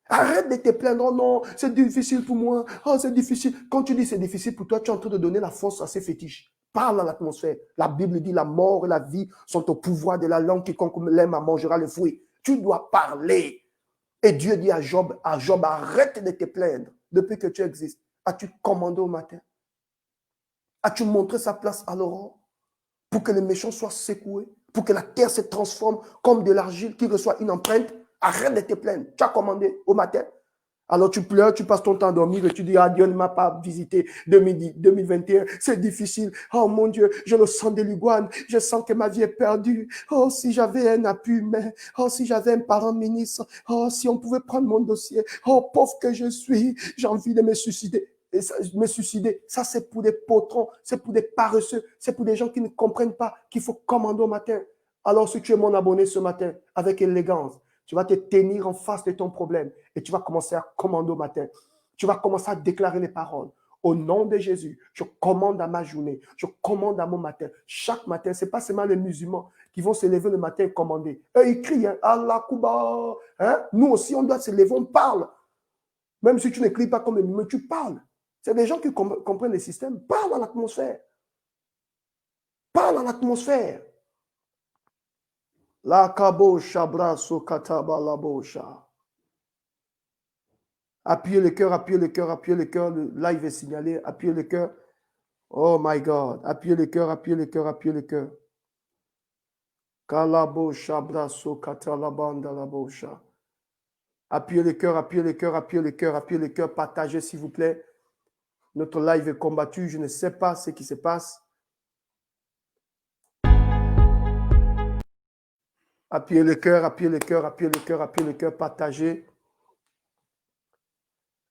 Arrête de te plaindre. Oh non, c'est difficile pour moi. Oh, c'est difficile. Quand tu dis c'est difficile pour toi, tu es en train de donner la force à ces fétiches. Parle à l'atmosphère. La Bible dit la mort et la vie sont au pouvoir de la langue. Quiconque l'aime mangera le fruit. Tu dois parler. Et Dieu dit à Job, arrête de te plaindre. Depuis que tu existes, as-tu commandé au matin? As-tu montré sa place à l'aurore pour que les méchants soient secoués, pour que la terre se transforme comme de l'argile qui reçoit une empreinte? Arrête de te plaindre. Tu as commandé au matin. Alors tu pleures, tu passes ton temps à dormir et tu dis, ah, Dieu ne m'a pas visité 2021, c'est difficile. Oh mon Dieu, je le sens de l'iguane, je sens que ma vie est perdue. Oh, si j'avais un appui humain, oh, si j'avais un parent ministre, oh, si on pouvait prendre mon dossier, oh, pauvre que je suis, j'ai envie de me suicider. Et ça, ça c'est pour des potrons, c'est pour des paresseux, c'est pour des gens qui ne comprennent pas qu'il faut commander au matin. Alors si tu es mon abonné ce matin, avec élégance, tu vas te tenir en face de ton problème et tu vas commencer à commander au matin. Tu vas commencer à déclarer les paroles. Au nom de Jésus, je commande à ma journée, je commande à mon matin. Chaque matin, ce n'est pas seulement les musulmans qui vont se lever le matin et commander. Eux, ils crient, hein, Allah Kuba. Hein? Nous aussi, on doit se lever, on parle. Même si tu ne cries pas comme les musulmans, tu parles. C'est des gens qui comprennent les systèmes. Parle à l'atmosphère. Parle à l'atmosphère. La kabosha braso kataba la bosha. Appuyez le cœur, appuyez le cœur, appuyez le cœur. Le live est signalé. Appuyez le cœur. Oh my God. Appuyez le cœur, appuyez le cœur, appuyez le cœur. Kalabosha braso katalabanda la bosha. Appuyez le cœur, appuyez le cœur, appuyez le cœur, appuyez le cœur. Partagez s'il vous plaît. Notre live est combattu. Je ne sais pas ce qui se passe. Appuyez le cœur, appuyez le cœur, appuyez le cœur, appuyez le cœur, partagez.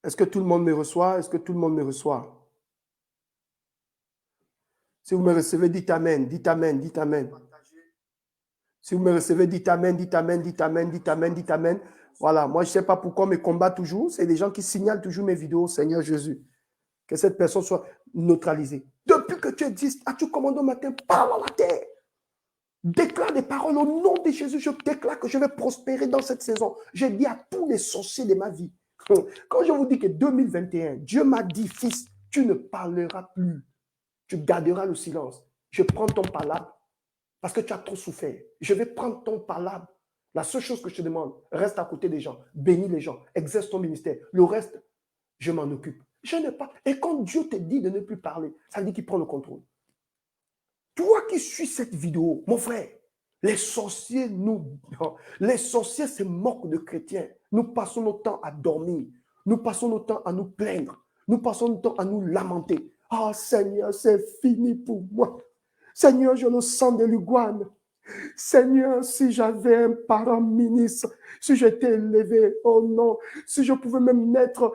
Est-ce que tout le monde me reçoit? Est-ce que tout le monde me reçoit? Si vous me recevez, dites Amen, dites Amen, dites Amen. Si vous me recevez, dites Amen, dites Amen, dites Amen, dites Amen, dites Amen. Voilà, moi je ne sais pas pourquoi on me combat toujours. C'est des gens qui signalent toujours mes vidéos, Seigneur Jésus. Que cette personne soit neutralisée. Depuis que tu existes, as-tu commandé au matin? Parle à la terre. Déclare des paroles au nom de Jésus. Je déclare que je vais prospérer dans cette saison. Je dis à tous les sorciers de ma vie. Quand je vous dis que 2021, Dieu m'a dit, fils, tu ne parleras plus. Tu garderas le silence. Je prends ton palabre parce que tu as trop souffert. Je vais prendre ton palabre. La seule chose que je te demande, reste à côté des gens, bénis les gens, exerce ton ministère. Le reste, je m'en occupe. Je n'ai pas. Et quand Dieu te dit de ne plus parler, ça veut dire qu'il prend le contrôle. Toi qui suis cette vidéo, mon frère, les sorciers se moquent de chrétiens. Nous passons notre temps à dormir. Nous passons notre temps à nous plaindre. Nous passons notre temps à nous lamenter. Ah, Seigneur, c'est fini pour moi. Seigneur, je le sens de l'iguane. Seigneur, si j'avais un parent ministre, si j'étais élevé, oh non, si je pouvais même naître,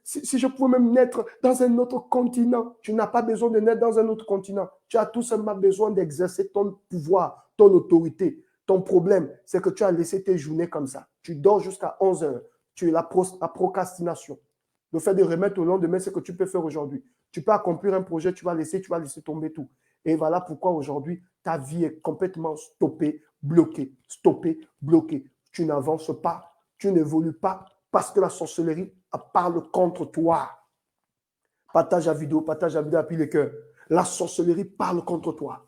si je pouvais même naître dans un autre continent. Tu n'as pas besoin de naître dans un autre continent. Tu as tout simplement besoin d'exercer ton pouvoir, ton autorité. Ton problème, c'est que tu as laissé tes journées comme ça. Tu dors jusqu'à 11 heures. Tu es la procrastination. Le fait de remettre au lendemain ce que tu peux faire aujourd'hui. Tu peux accomplir un projet, tu vas laisser tomber tout. Et voilà pourquoi aujourd'hui, ta vie est complètement stoppée, bloquée, Tu n'avances pas, tu n'évolues pas parce que la sorcellerie parle contre toi. Partage la vidéo, appuie le cœur. La sorcellerie parle contre toi.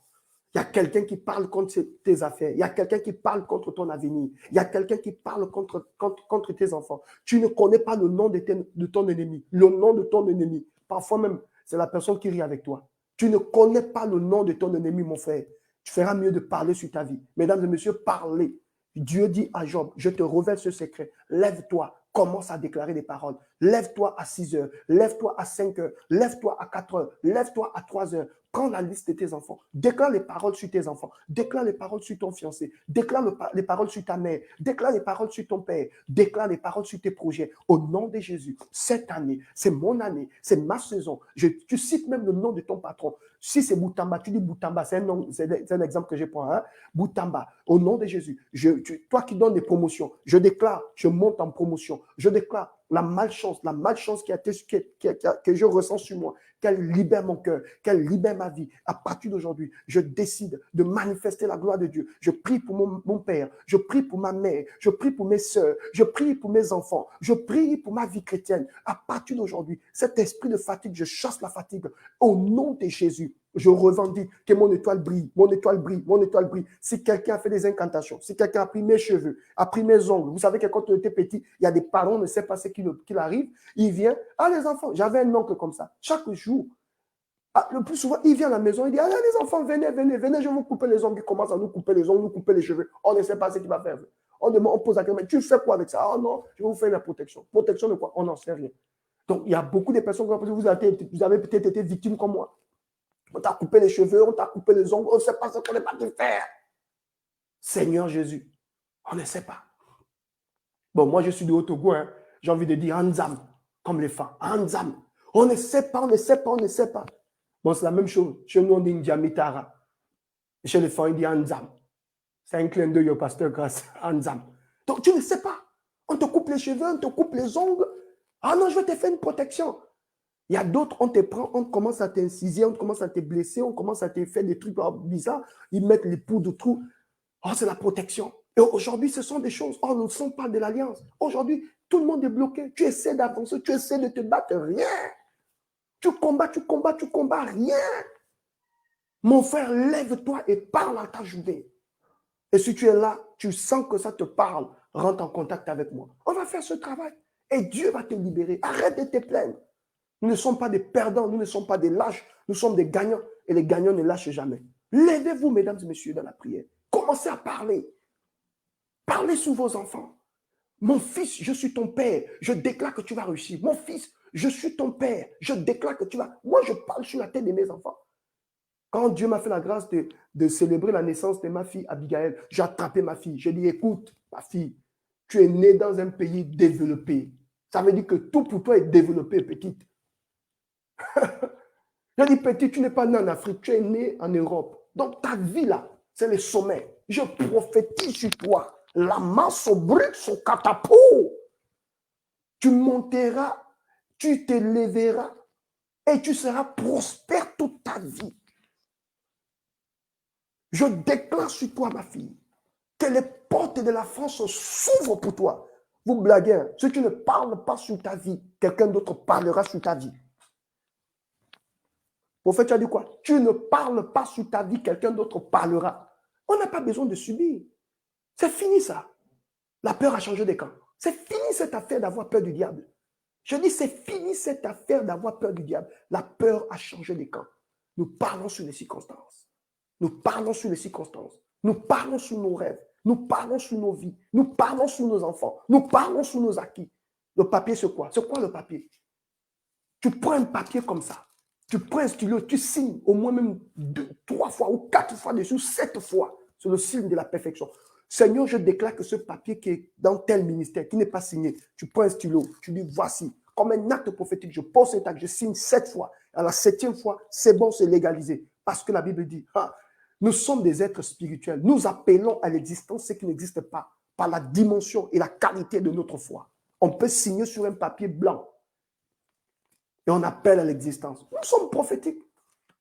Il y a quelqu'un qui parle contre tes affaires. Il y a quelqu'un qui parle contre ton avenir. Il y a quelqu'un qui parle contre tes enfants. Tu ne connais pas le nom de ton ennemi. Le nom de ton ennemi. Parfois même, c'est la personne qui rit avec toi. Tu ne connais pas le nom de ton ennemi, mon frère. Tu feras mieux de parler sur ta vie. Mesdames et messieurs, parlez. Dieu dit à Job, je te révèle ce secret. Lève-toi, commence à déclarer des paroles. Lève-toi à 6 heures, lève-toi à 5 heures, lève-toi à 4 heures, lève-toi à 3 heures. Prends la liste de tes enfants. Déclare les paroles sur tes enfants. Déclare les paroles sur ton fiancé. Déclare les paroles sur ta mère. Déclare les paroles sur ton père. Déclare les paroles sur tes projets. Au nom de Jésus, cette année, c'est mon année, c'est ma saison. Tu cites même le nom de ton patron. Si c'est Boutamba, tu dis Boutamba, c'est un exemple que je prends. Hein? Boutamba, au nom de Jésus, toi qui donnes des promotions, je déclare, je monte en promotion. Je déclare la malchance que je ressens sur moi, qu'elle libère mon cœur, qu'elle libère ma vie. À partir d'aujourd'hui, je décide de manifester la gloire de Dieu. Je prie pour mon père, je prie pour ma mère, je prie pour mes soeurs, je prie pour mes enfants, je prie pour ma vie chrétienne. À partir d'aujourd'hui, cet esprit de fatigue, je chasse la fatigue. Au nom de Jésus, je revendique que mon étoile brille, mon étoile brille, mon étoile brille. Si quelqu'un a fait des incantations, si quelqu'un a pris mes cheveux, a pris mes ongles, vous savez que quand on était petit, il y a des parents, on ne sait pas ce qu'il arrive, il vient, ah les enfants, j'avais un oncle comme ça, chaque jour, le plus souvent, il vient à la maison, il dit, ah les enfants, venez, je vais vous couper les ongles, il commence à nous couper les ongles, nous couper les cheveux, on ne sait pas ce qu'il va faire. On pose la question, mais tu fais quoi avec ça? Ah non, je vais vous faire la protection. Protection de quoi? On n'en sait rien. Donc, il y a beaucoup de personnes, vous avez peut-être été victime comme moi. On t'a coupé les cheveux, on t'a coupé les ongles, on ne sait pas ce qu'on n'est pas de faire. Seigneur Jésus, on ne sait pas. Bon, moi, je suis de Haut-Togo, hein. J'ai envie de dire Anzam, comme les femmes. Anzam. On ne sait pas, on ne sait pas, on ne sait pas. Bon, c'est la même chose. Chez nous, on dit Ndiamitara. Chez les femmes, on dit Anzam. C'est un clin d'œil au pasteur grâce Anzam. Donc, tu ne sais pas. On te coupe les cheveux, on te coupe les ongles. Ah non, je vais te faire une protection. Il y a d'autres, on te prend, on commence à t'inciser, on commence à te blesser, on commence à te faire des trucs bizarres. Ils mettent les poudres de trous. Oh, c'est la protection. Et aujourd'hui, ce sont des choses. Oh, nous ne sommes pas de l'alliance. Aujourd'hui, tout le monde est bloqué. Tu essaies d'avancer, tu essaies de te battre, rien. Tu combats, rien. Mon frère, lève-toi et parle à ta journée. Et si tu es là, tu sens que ça te parle, rentre en contact avec moi. On va faire ce travail et Dieu va te libérer. Arrête de te plaindre. Nous ne sommes pas des perdants, nous ne sommes pas des lâches, nous sommes des gagnants et les gagnants ne lâchent jamais. Levez-vous, mesdames et messieurs, dans la prière. Commencez à parler. Parlez sur vos enfants. Mon fils, je suis ton père. Je déclare que tu vas réussir. Mon fils, je suis ton père. Je déclare que tu vas... Moi, je parle sur la tête de mes enfants. Quand Dieu m'a fait la grâce de célébrer la naissance de ma fille Abigail, j'ai attrapé ma fille. J'ai dit, écoute, ma fille, tu es née dans un pays développé. Ça veut dire que tout pour toi est développé, petite. J'ai dit, petit, tu n'es pas né en Afrique, tu es né en Europe. Donc, ta vie là, c'est le sommet. Je prophétise sur toi. La masse au brique, au catapult. Tu monteras, tu t'élèveras et tu seras prospère toute ta vie. Je déclare sur toi, ma fille, que les portes de la France s'ouvrent pour toi. Vous blaguez, hein? Si tu ne parles pas sur ta vie, quelqu'un d'autre parlera sur ta vie. Prophète, tu as dit quoi? Tu ne parles pas sur ta vie, quelqu'un d'autre parlera. On n'a pas besoin de subir. C'est fini ça. La peur a changé de camp. C'est fini cette affaire d'avoir peur du diable. Je dis, c'est fini cette affaire d'avoir peur du diable. La peur a changé de camp. Nous parlons sur les circonstances. Nous parlons sur les circonstances. Nous parlons sur nos rêves. Nous parlons sur nos vies. Nous parlons sur nos enfants. Nous parlons sur nos acquis. Le papier, c'est quoi? C'est quoi le papier? Tu prends un papier comme ça. Tu prends un stylo, tu signes au moins même 2, 3 fois ou 4 fois dessus, 7 fois. C'est le signe de la perfection. Seigneur, je déclare que ce papier qui est dans tel ministère, qui n'est pas signé, tu prends un stylo, tu dis voici, comme un acte prophétique, je pose cet acte, je signe 7 fois. À la 7e fois, c'est bon, c'est légalisé. Parce que la Bible dit, nous sommes des êtres spirituels. Nous appelons à l'existence ce qui n'existe pas par la dimension et la qualité de notre foi. On peut signer sur un papier blanc et on appelle à l'existence. Nous sommes prophétiques.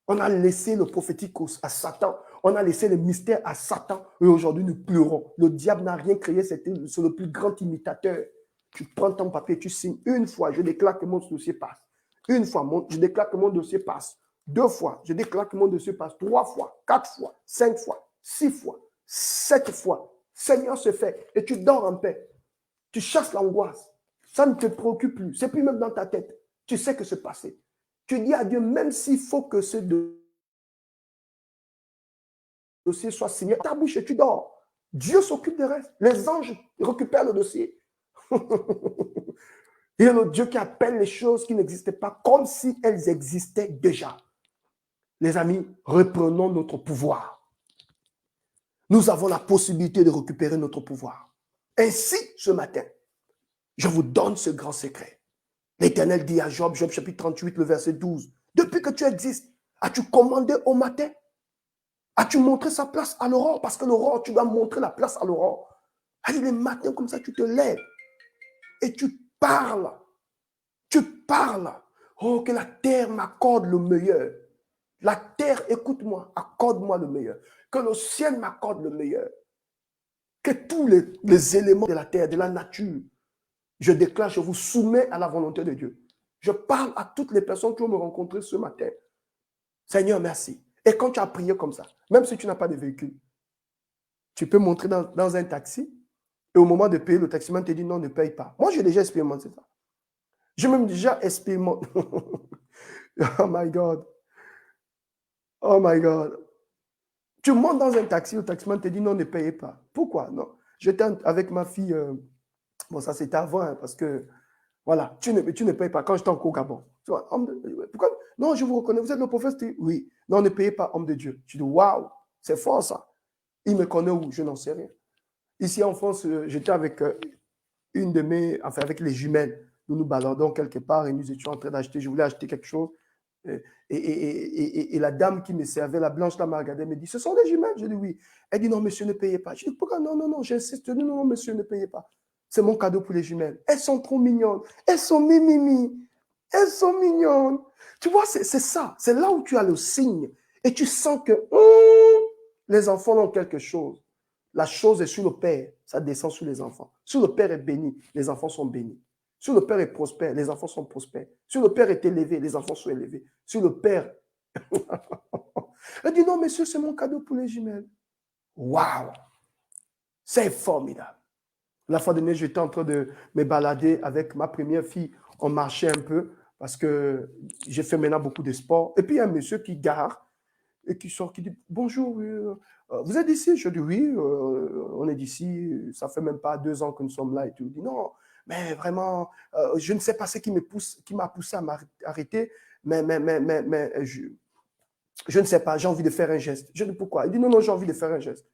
On a laissé le prophétique à Satan. On a laissé le mystère à Satan. Et aujourd'hui, nous pleurons. Le diable n'a rien créé. C'est le plus grand imitateur. Tu prends ton papier, tu signes une fois. Je déclare que mon dossier passe. Une fois, je déclare que mon dossier passe. 2 fois, je déclare que mon dossier passe. 3 fois, 4 fois, 5 fois, 6 fois, 7 fois. Seigneur se fait. Et tu dors en paix. Tu chasses l'angoisse. Ça ne te préoccupe plus. C'est plus même dans ta tête. Tu sais que c'est passé. Tu dis à Dieu, même s'il faut que ce dossier soit signé, ta bouche et tu dors. Dieu s'occupe des restes. Les anges récupèrent le dossier. Il est le Dieu qui appelle les choses qui n'existaient pas comme si elles existaient déjà. Les amis, reprenons notre pouvoir. Nous avons la possibilité de récupérer notre pouvoir. Ainsi, ce matin, je vous donne ce grand secret. L'Éternel dit à Job, Job chapitre 38, le verset 12, depuis que tu existes, as-tu commandé au matin? As-tu montré sa place à l'aurore? Parce que l'aurore, tu dois montrer la place à l'aurore. Allez, les matins comme ça, tu te lèves et tu parles. Tu parles. Oh, que la terre m'accorde le meilleur. La terre, écoute-moi, accorde-moi le meilleur. Que le ciel m'accorde le meilleur. Que tous les éléments de la terre, de la nature, je déclare, je vous soumets à la volonté de Dieu. Je parle à toutes les personnes qui vont me rencontrer ce matin. Seigneur, merci. Et quand tu as prié comme ça, même si tu n'as pas de véhicule, tu peux monter dans un taxi et au moment de payer, le taximan te dit non, ne paye pas. Moi, j'ai déjà expérimenté ça. J'ai même déjà expérimenté. Oh my God. Oh my God. Tu montes dans un taxi, le taximan te dit non, ne payez pas. Pourquoi? Non. J'étais avec ma fille, bon, ça c'était avant, hein, parce que, voilà, tu ne payes pas. Quand j'étais en Gabon. Pourquoi? Non, je vous reconnais, vous êtes le prophète? Oui. Non, ne payez pas, homme de Dieu. Je dis, waouh, c'est fort ça. Il me connaît où? Je n'en sais rien. Ici en France, j'étais avec avec les jumelles. Nous nous baladons quelque part et nous étions en train d'acheter, je voulais acheter quelque chose. Et la dame qui me servait, la blanche, là, m'a regardé, elle me dit, ce sont des jumelles? Je dis oui. Elle dit, non, monsieur, ne payez pas. Je dis, pourquoi? Non, non, non, j'insiste. Non, non, monsieur, ne payez pas. C'est mon cadeau pour les jumelles. Elles sont trop mignonnes. Elles sont mimimi. Elles sont mignonnes. Tu vois, c'est ça. C'est là où tu as le signe. Et tu sens que les enfants ont quelque chose. La chose est sur le Père, ça descend sur les enfants. Si le Père est béni, les enfants sont bénis. Si le Père est prospère, les enfants sont prospères. Si le Père est élevé, les enfants sont élevés. Si le Père... Elle dit, non, monsieur, c'est mon cadeau pour les jumelles. Waouh! C'est formidable. La fois dernière, j'étais en train de me balader avec ma première fille. On marchait un peu parce que j'ai fait maintenant beaucoup de sport. Et puis, il y a un monsieur qui gare et qui sort, qui dit, bonjour, vous êtes d'ici? Je dis, oui, on est d'ici. Ça fait même pas 2 ans que nous sommes là. Et tout. Il dit, non, mais vraiment, je ne sais pas ce qui m'a poussé à m'arrêter, mais je ne sais pas, j'ai envie de faire un geste. Je dis, pourquoi? Il dit, non, non, j'ai envie de faire un geste.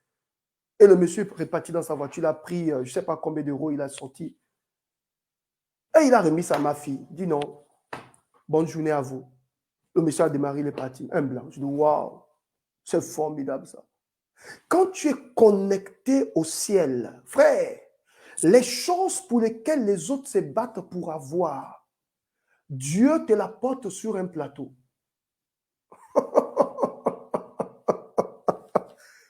Et le monsieur est reparti dans sa voiture, il a pris, je ne sais pas combien d'euros il a sorti. Et il a remis ça à ma fille. Il dit, non, bonne journée à vous. Le monsieur a démarré, il est parti, un blanc. Je dis, waouh, c'est formidable ça. Quand tu es connecté au ciel, frère, les choses pour lesquelles les autres se battent pour avoir, Dieu te la porte sur un plateau.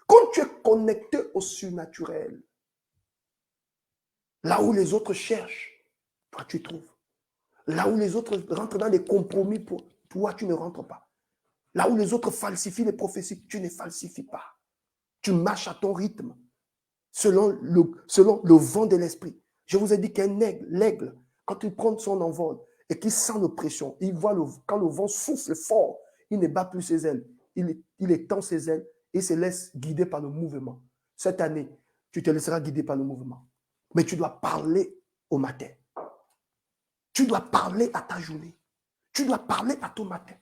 Quand tu es connecté au surnaturel, là où les autres cherchent, toi tu trouves. Là où les autres rentrent dans des compromis, toi tu ne rentres pas. Là où les autres falsifient les prophéties, tu ne falsifies pas. Tu marches à ton rythme, selon le vent de l'esprit. Je vous ai dit qu'un aigle, l'aigle, quand il prend son envol et qu'il sent l'oppression, il voit quand le vent souffle fort, il ne bat plus ses ailes. Il étend ses ailes et se laisse guider par le mouvement. Cette année, tu te laisseras guider par le mouvement. Mais tu dois parler au matin. Tu dois parler à ta journée. Tu dois parler à ton matin.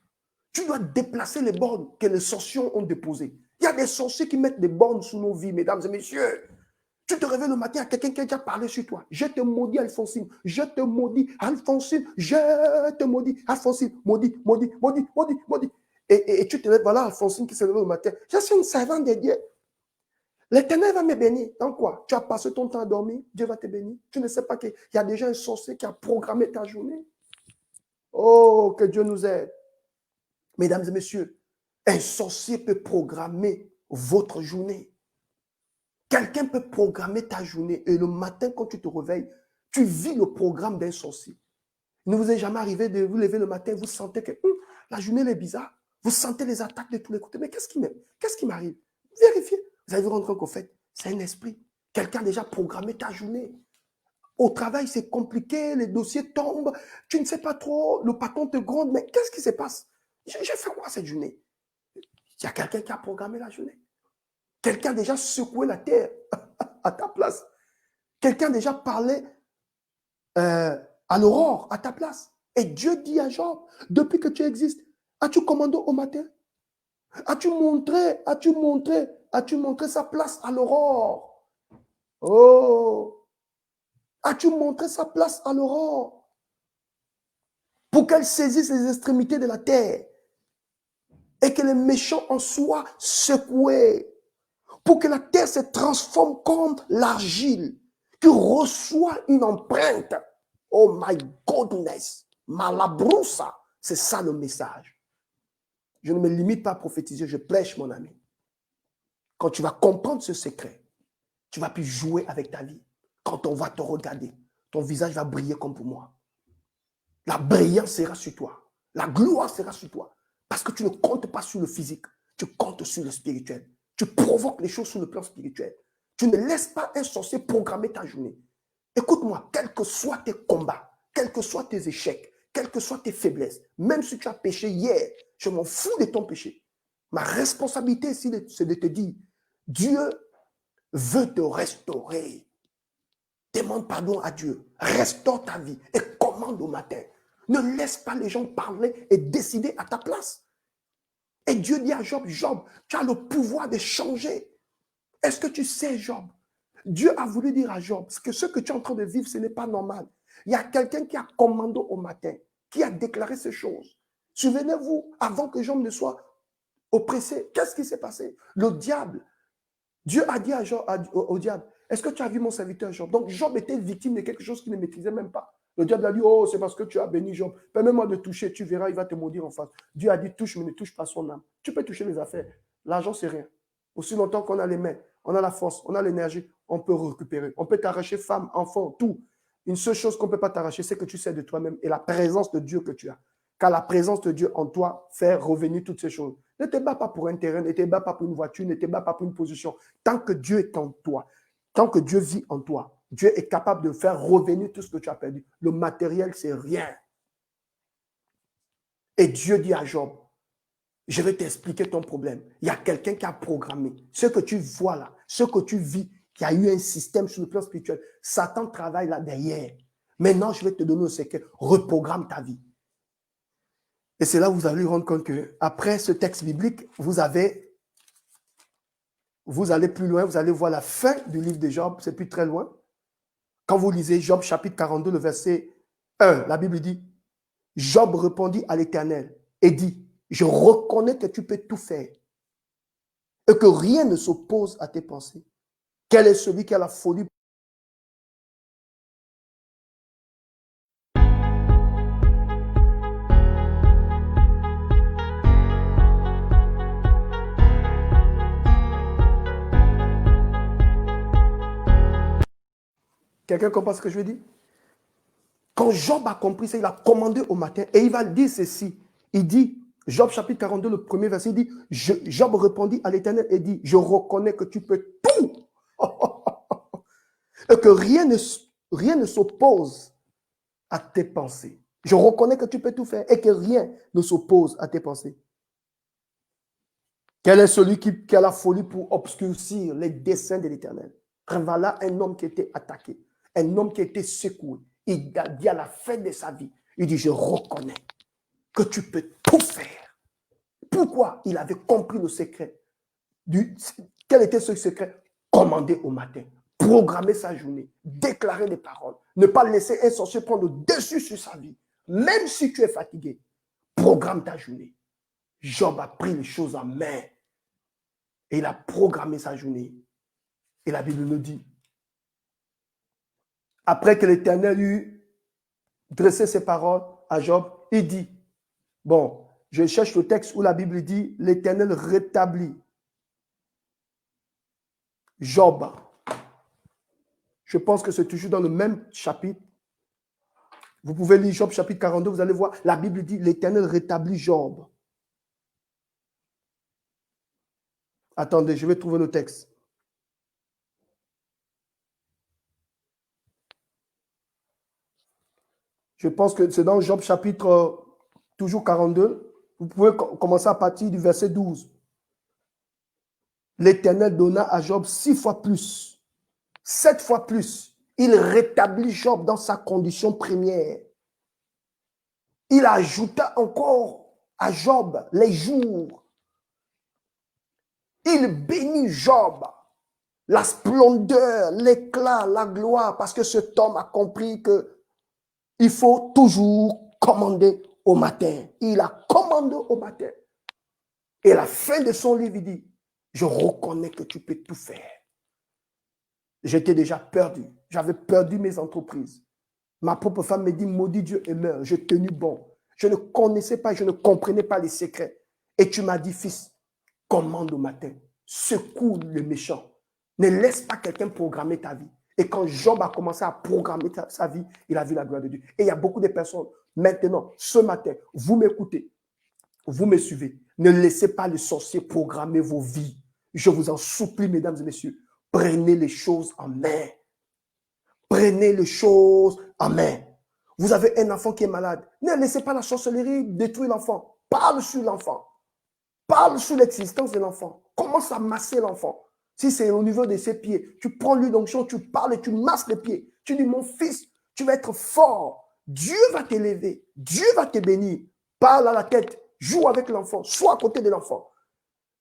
Tu dois déplacer les bornes que les sorciers ont déposées. Il y a des sorciers qui mettent des bornes sous nos vies, mesdames et messieurs. Tu te réveilles le matin, il y a quelqu'un qui a déjà parlé sur toi. Je te maudis, Alphonsine. Je te maudis, Alphonsine. Je te maudis, Alphonsine. Maudit, maudit, maudit, maudit, maudit. Et tu te lèves, voilà Alphonsine qui se lève le matin. Je suis une servante de Dieu. L'Éternel va me bénir. Dans quoi? Tu as passé ton temps à dormir, Dieu va te bénir. Tu ne sais pas qu'il y a déjà un sorcier qui a programmé ta journée. Oh, que Dieu nous aide. Mesdames et messieurs, un sorcier peut programmer votre journée. Quelqu'un peut programmer ta journée et le matin, quand tu te réveilles, tu vis le programme d'un sorcier. Il ne vous est jamais arrivé de vous lever le matin, vous sentez que la journée est bizarre. Vous sentez les attaques de tous les côtés. Mais qu'est-ce qui m'arrive? Vérifiez. Vous allez vous rendre compte qu'en fait, c'est un esprit. Quelqu'un a déjà programmé ta journée. Au travail, c'est compliqué, les dossiers tombent, tu ne sais pas trop, le patron te gronde, mais qu'est-ce qui se passe? J'ai fait quoi cette journée? Il y a quelqu'un qui a programmé la journée. Quelqu'un a déjà secoué la terre à ta place. Quelqu'un a déjà parlé à l'aurore à ta place. Et Dieu dit à Job, depuis que tu existes, as-tu commandé au matin? As-tu montré sa place à l'aurore? Oh! As-tu montré sa place à l'aurore? Pour qu'elle saisisse les extrémités de la terre et que les méchants en soient secoués. Pour que la terre se transforme comme l'argile, qui reçoit une empreinte. Oh my goodness, Malabroussa, c'est ça le message. Je ne me limite pas à prophétiser, je prêche mon ami. Quand tu vas comprendre ce secret, tu vas plus jouer avec ta vie. Quand on va te regarder, ton visage va briller comme pour moi. La brillance sera sur toi. La gloire sera sur toi. Parce que tu ne comptes pas sur le physique, tu comptes sur le spirituel. Tu provoques les choses sur le plan spirituel. Tu ne laisses pas un sorcier programmer ta journée. Écoute-moi, quels que soient tes combats, quels que soient tes échecs, quelles que soient tes faiblesses, même si tu as péché hier, je m'en fous de ton péché. Ma responsabilité, c'est de te dire, Dieu veut te restaurer. Demande pardon à Dieu. Restaure ta vie et commande au matin. Ne laisse pas les gens parler et décider à ta place. Et Dieu dit à Job, Job, tu as le pouvoir de changer. Est-ce que tu sais, Job? Dieu a voulu dire à Job que ce que tu es en train de vivre, ce n'est pas normal. Il y a quelqu'un qui a commandé au matin, qui a déclaré ces choses. Souvenez-vous, avant que Job ne soit oppressé, qu'est-ce qui s'est passé? Le diable, Dieu a dit à Job, au diable, est-ce que tu as vu mon serviteur Job? Donc Job était victime de quelque chose qu'il ne maîtrisait même pas. Le diable a dit, oh, c'est parce que tu as béni Job. Permets-moi de toucher, tu verras, il va te maudire en face. Dieu a dit, touche, mais ne touche pas son âme. Tu peux toucher les affaires. L'argent, c'est rien. Aussi longtemps qu'on a les mains, on a la force, on a l'énergie, on peut récupérer. On peut t'arracher femme, enfant, tout. Une seule chose qu'on ne peut pas t'arracher, c'est que tu sais de toi-même et la présence de Dieu que tu as. Car la présence de Dieu en toi fait revenir toutes ces choses. Ne te bats pas pour un terrain, ne te bats pas pour une voiture, ne te bats pas pour une position. Tant que Dieu est en toi, tant que Dieu vit en toi, Dieu est capable de faire revenir tout ce que tu as perdu. Le matériel, c'est rien. Et Dieu dit à Job, je vais t'expliquer ton problème. Il y a quelqu'un qui a programmé. Ce que tu vois là, ce que tu vis, il y a eu un système sur le plan spirituel. Satan travaille là derrière. Maintenant, je vais te donner un secret. Reprogramme ta vie. Et c'est là où vous allez vous rendre compte qu'après ce texte biblique, vous allez plus loin, vous allez voir la fin du livre de Job, c'est plus très loin. Quand vous lisez Job chapitre 42, le verset 1, la Bible dit, Job répondit à l'Éternel et dit, je reconnais que tu peux tout faire et que rien ne s'oppose à tes pensées. Quel est celui qui a la folie? Quelqu'un comprend ce que je veux dire? Quand Job a compris ça, il a commandé au matin et il va dire ceci. Il dit, Job chapitre 42, le premier verset dit, Job répondit à l'Éternel et dit, je reconnais que tu peux tout et que rien ne s'oppose à tes pensées. Je reconnais que tu peux tout faire et que rien ne s'oppose à tes pensées. Quel est celui qui a la folie pour obscurcir les desseins de l'Éternel? Voilà un homme qui était attaqué, un homme qui était secoué. Il a dit à la fin de sa vie, il dit, je reconnais que tu peux tout faire. Pourquoi? Il avait compris le secret. Quel était ce secret? Commander au matin, programmer sa journée, déclarer des paroles, ne pas laisser un sorcier prendre le dessus sur sa vie. Même si tu es fatigué, programme ta journée. Job a pris les choses en main et il a programmé sa journée. Et la Bible nous dit, après que l'Éternel eut dressé ses paroles à Job, il dit, bon, je cherche le texte où la Bible dit, l'Éternel rétablit Job. Je pense que c'est toujours dans le même chapitre. Vous pouvez lire Job chapitre 42, vous allez voir, la Bible dit, l'Éternel rétablit Job. Attendez, je vais trouver le texte. Je pense que c'est dans Job chapitre toujours 42. Vous pouvez commencer à partir du verset 12. L'Éternel donna à Job 6 fois plus, 7 fois plus. Il rétablit Job dans sa condition première. Il ajouta encore à Job les jours. Il bénit Job, la splendeur, l'éclat, la gloire, parce que cet homme a compris que il faut toujours commander au matin. Il a commandé au matin. Et à la fin de son livre, il dit, je reconnais que tu peux tout faire. J'étais déjà perdu. J'avais perdu mes entreprises. Ma propre femme me dit, maudit Dieu et meurs. J'ai tenu bon. Je ne connaissais pas, je ne comprenais pas les secrets. Et tu m'as dit, fils, commande au matin. Secoue le méchant. Ne laisse pas quelqu'un programmer ta vie. Et quand Job a commencé à programmer sa vie, il a vu la gloire de Dieu. Et il y a beaucoup de personnes, maintenant, ce matin, vous m'écoutez, vous me suivez. Ne laissez pas le sorcier programmer vos vies. Je vous en supplie, mesdames et messieurs, prenez les choses en main. Prenez les choses en main. Vous avez un enfant qui est malade. Ne laissez pas la sorcellerie détruire l'enfant. Parle sur l'enfant. Parle sur l'existence de l'enfant. Commence à masser l'enfant. Si c'est au niveau de ses pieds, tu prends l'huile d'onction, tu parles et tu masses les pieds. Tu dis, mon fils, tu vas être fort. Dieu va t'élever. Dieu va te bénir. Parle à la tête. Joue avec l'enfant. Sois à côté de l'enfant.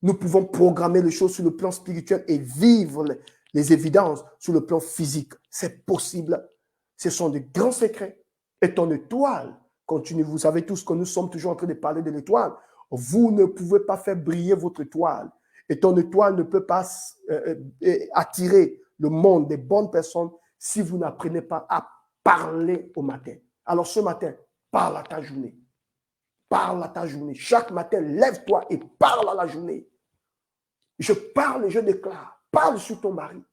Nous pouvons programmer les choses sur le plan spirituel et vivre les évidences sur le plan physique. C'est possible. Ce sont de grands secrets. Et ton étoile continue. Vous savez tous que nous sommes toujours en train de parler de l'étoile. Vous ne pouvez pas faire briller votre étoile. Et ton étoile ne peut pas attirer le monde des bonnes personnes si vous n'apprenez pas à parler au matin. Alors ce matin, parle à ta journée. Parle à ta journée. Chaque matin, lève-toi et parle à la journée. Je parle et je déclare. Parle sur ton mari.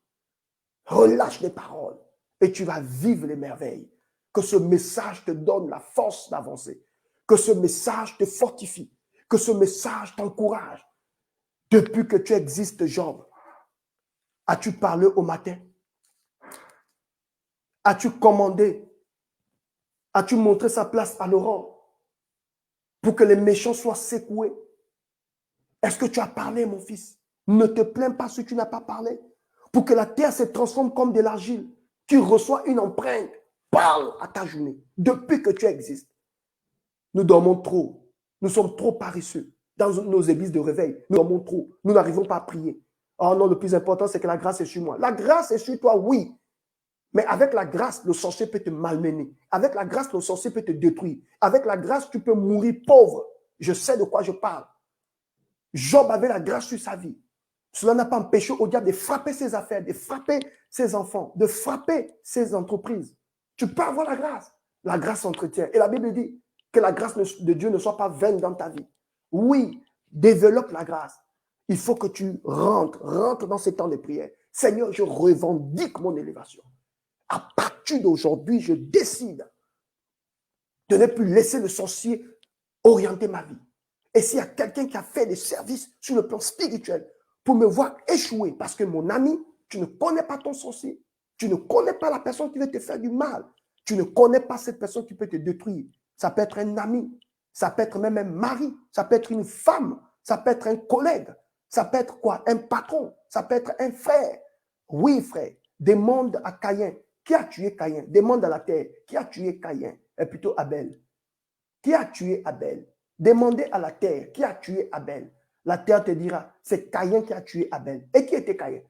Relâche les paroles et tu vas vivre les merveilles. Que ce message te donne la force d'avancer. Que ce message te fortifie. Que ce message t'encourage. Depuis que tu existes, Job, as-tu parlé au matin? As-tu commandé? As-tu montré sa place à l'aurore pour que les méchants soient secoués? Est-ce que tu as parlé, mon fils? Ne te plains pas si tu n'as pas parlé. Pour que la terre se transforme comme de l'argile. Tu reçois une empreinte. Parle à ta journée. Depuis que tu existes. Nous dormons trop. Nous sommes trop paresseux. Dans nos églises de réveil, nous dormons trop. Nous n'arrivons pas à prier. Oh non, le plus important, c'est que la grâce est sur moi. La grâce est sur toi, oui. Mais avec la grâce, le sorcier peut te malmener. Avec la grâce, le sorcier peut te détruire. Avec la grâce, tu peux mourir pauvre. Je sais de quoi je parle. Job avait la grâce sur sa vie. Cela n'a pas empêché au diable de frapper ses affaires, de frapper ses enfants, de frapper ses entreprises. Tu peux avoir la grâce. La grâce s'entretient. Et la Bible dit que la grâce de Dieu ne soit pas vaine dans ta vie. Oui, développe la grâce. Il faut que tu rentres dans ces temps de prière. Seigneur, je revendique mon élévation. À partir d'aujourd'hui, je décide de ne plus laisser le sorcier orienter ma vie. Et s'il y a quelqu'un qui a fait des services sur le plan spirituel pour me voir échouer, parce que mon ami, tu ne connais pas ton sorcier, tu ne connais pas la personne qui veut te faire du mal, tu ne connais pas cette personne qui peut te détruire. Ça peut être un ami, ça peut être même un mari, ça peut être une femme, ça peut être un collègue, ça peut être quoi? Un patron, ça peut être un frère. Oui, frère, demande à Caïn, qui a tué Caïn? Demande à la terre, qui a tué Caïn? Et plutôt Abel. Qui a tué Abel? Demandez à la terre, qui a tué Abel? La terre te dira, c'est Caïn qui a tué Abel. Et qui était Caïn?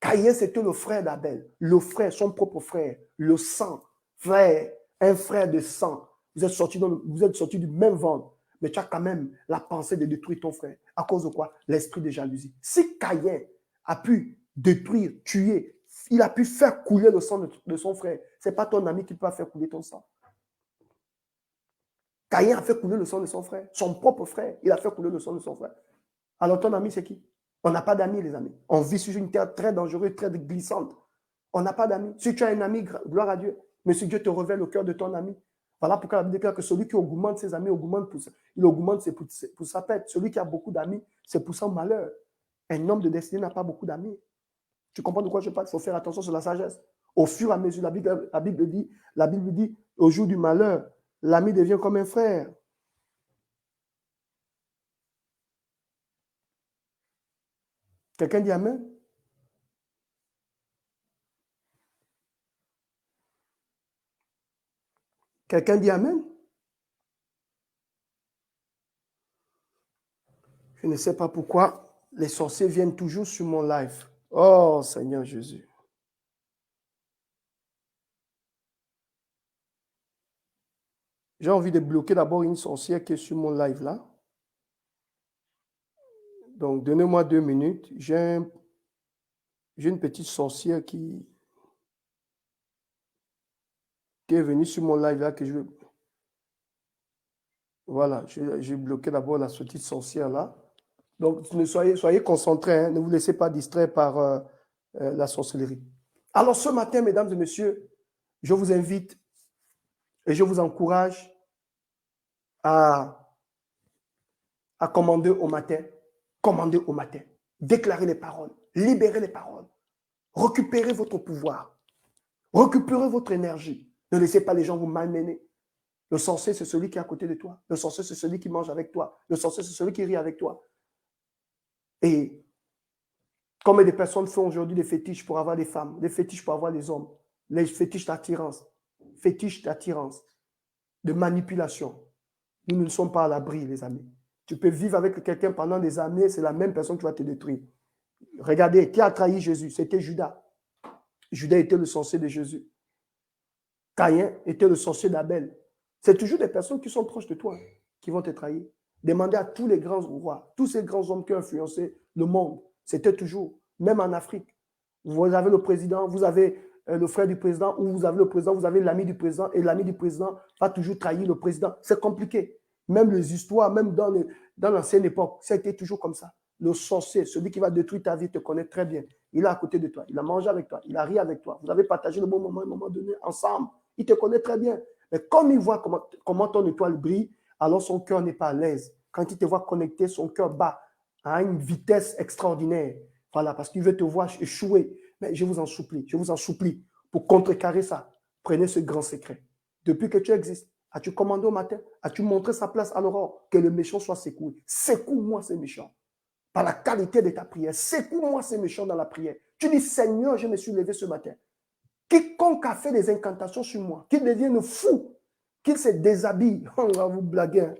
Caïn, c'était le frère d'Abel, le frère, son propre frère, le sang, frère, un frère de sang. Vous êtes sortis du même ventre, mais tu as quand même la pensée de détruire ton frère. À cause de quoi? L'esprit de jalousie. Si Caïn a pu détruire, tuer, il a pu faire couler le sang de son frère, ce n'est pas ton ami qui peut faire couler ton sang. Caïn a fait couler le sang de son frère, son propre frère, il a fait couler le sang de son frère. Alors ton ami, c'est qui? On n'a pas d'amis, les amis. On vit sur une terre très dangereuse, très glissante. On n'a pas d'amis. Si tu as un ami, gloire à Dieu. Mais si Dieu te révèle au cœur de ton ami, voilà pourquoi la Bible déclare que celui qui augmente ses amis, il augmente pour sa pète. Celui qui a beaucoup d'amis, c'est pour son malheur. Un homme de destinée n'a pas beaucoup d'amis. Tu comprends de quoi je parle? Il faut faire attention sur la sagesse. Au fur et à mesure, la Bible dit, au jour du malheur, l'ami devient comme un frère. Quelqu'un dit Amen? Quelqu'un dit Amen? Je ne sais pas pourquoi les sorciers viennent toujours sur mon live. Oh Seigneur Jésus. J'ai envie de bloquer d'abord une sorcière qui est sur mon live là. Donc, donnez-moi 2 minutes. J'ai une petite sorcière qui est venue sur mon live là que je veux. Voilà, j'ai bloqué d'abord la petite sorcière là. Donc, soyez concentrés, hein, ne vous laissez pas distraire par la sorcellerie. Alors, ce matin, mesdames et messieurs, je vous invite et je vous encourage à commander au matin. Commander au matin. Déclarer les paroles. Libérer les paroles. Récupérez votre pouvoir. Récupérez votre énergie. Ne laissez pas les gens vous malmener. Le sorcier, c'est celui qui est à côté de toi. Le sorcier, c'est celui qui mange avec toi. Le sorcier, c'est celui qui rit avec toi. Et combien de personnes font aujourd'hui des fétiches pour avoir des femmes, des fétiches pour avoir des hommes, les fétiches d'attirance, de manipulation. Nous ne sommes pas à l'abri, les amis. Tu peux vivre avec quelqu'un pendant des années, c'est la même personne qui va te détruire. Regardez, qui a trahi Jésus? C'était Judas. Judas était le sorcier de Jésus. Caïn était le sorcier d'Abel. C'est toujours des personnes qui sont proches de toi qui vont te trahir. Demandez à tous les grands rois, tous ces grands hommes qui ont influencé le monde. C'était toujours, même en Afrique. Vous avez le président, vous avez le frère du président, ou vous avez le président, vous avez l'ami du président, et l'ami du président va toujours trahir le président. C'est compliqué. Même les histoires, même dans l'ancienne époque, ça a été toujours comme ça. Le sorcier, celui qui va détruire ta vie, te connaît très bien. Il est à côté de toi, il a mangé avec toi, il a ri avec toi. Vous avez partagé le bon moment à un moment donné ensemble. Il te connaît très bien. Mais comme il voit comment ton étoile brille, alors son cœur n'est pas à l'aise. Quand il te voit connecté, son cœur bat à une vitesse extraordinaire. Voilà, parce qu'il veut te voir échouer. Mais je vous en supplie, pour contrecarrer ça, prenez ce grand secret. Depuis que tu existes, as-tu commandé au matin? As-tu montré sa place à l'aurore? Que le méchant soit secoué. Secoue-moi ces méchants. Par la qualité de ta prière, secoue-moi ces méchants dans la prière. Tu dis, Seigneur, je me suis levé ce matin. Quiconque a fait des incantations sur moi, qu'il devienne fou, qu'il se déshabille, on va vous blaguer. Hein.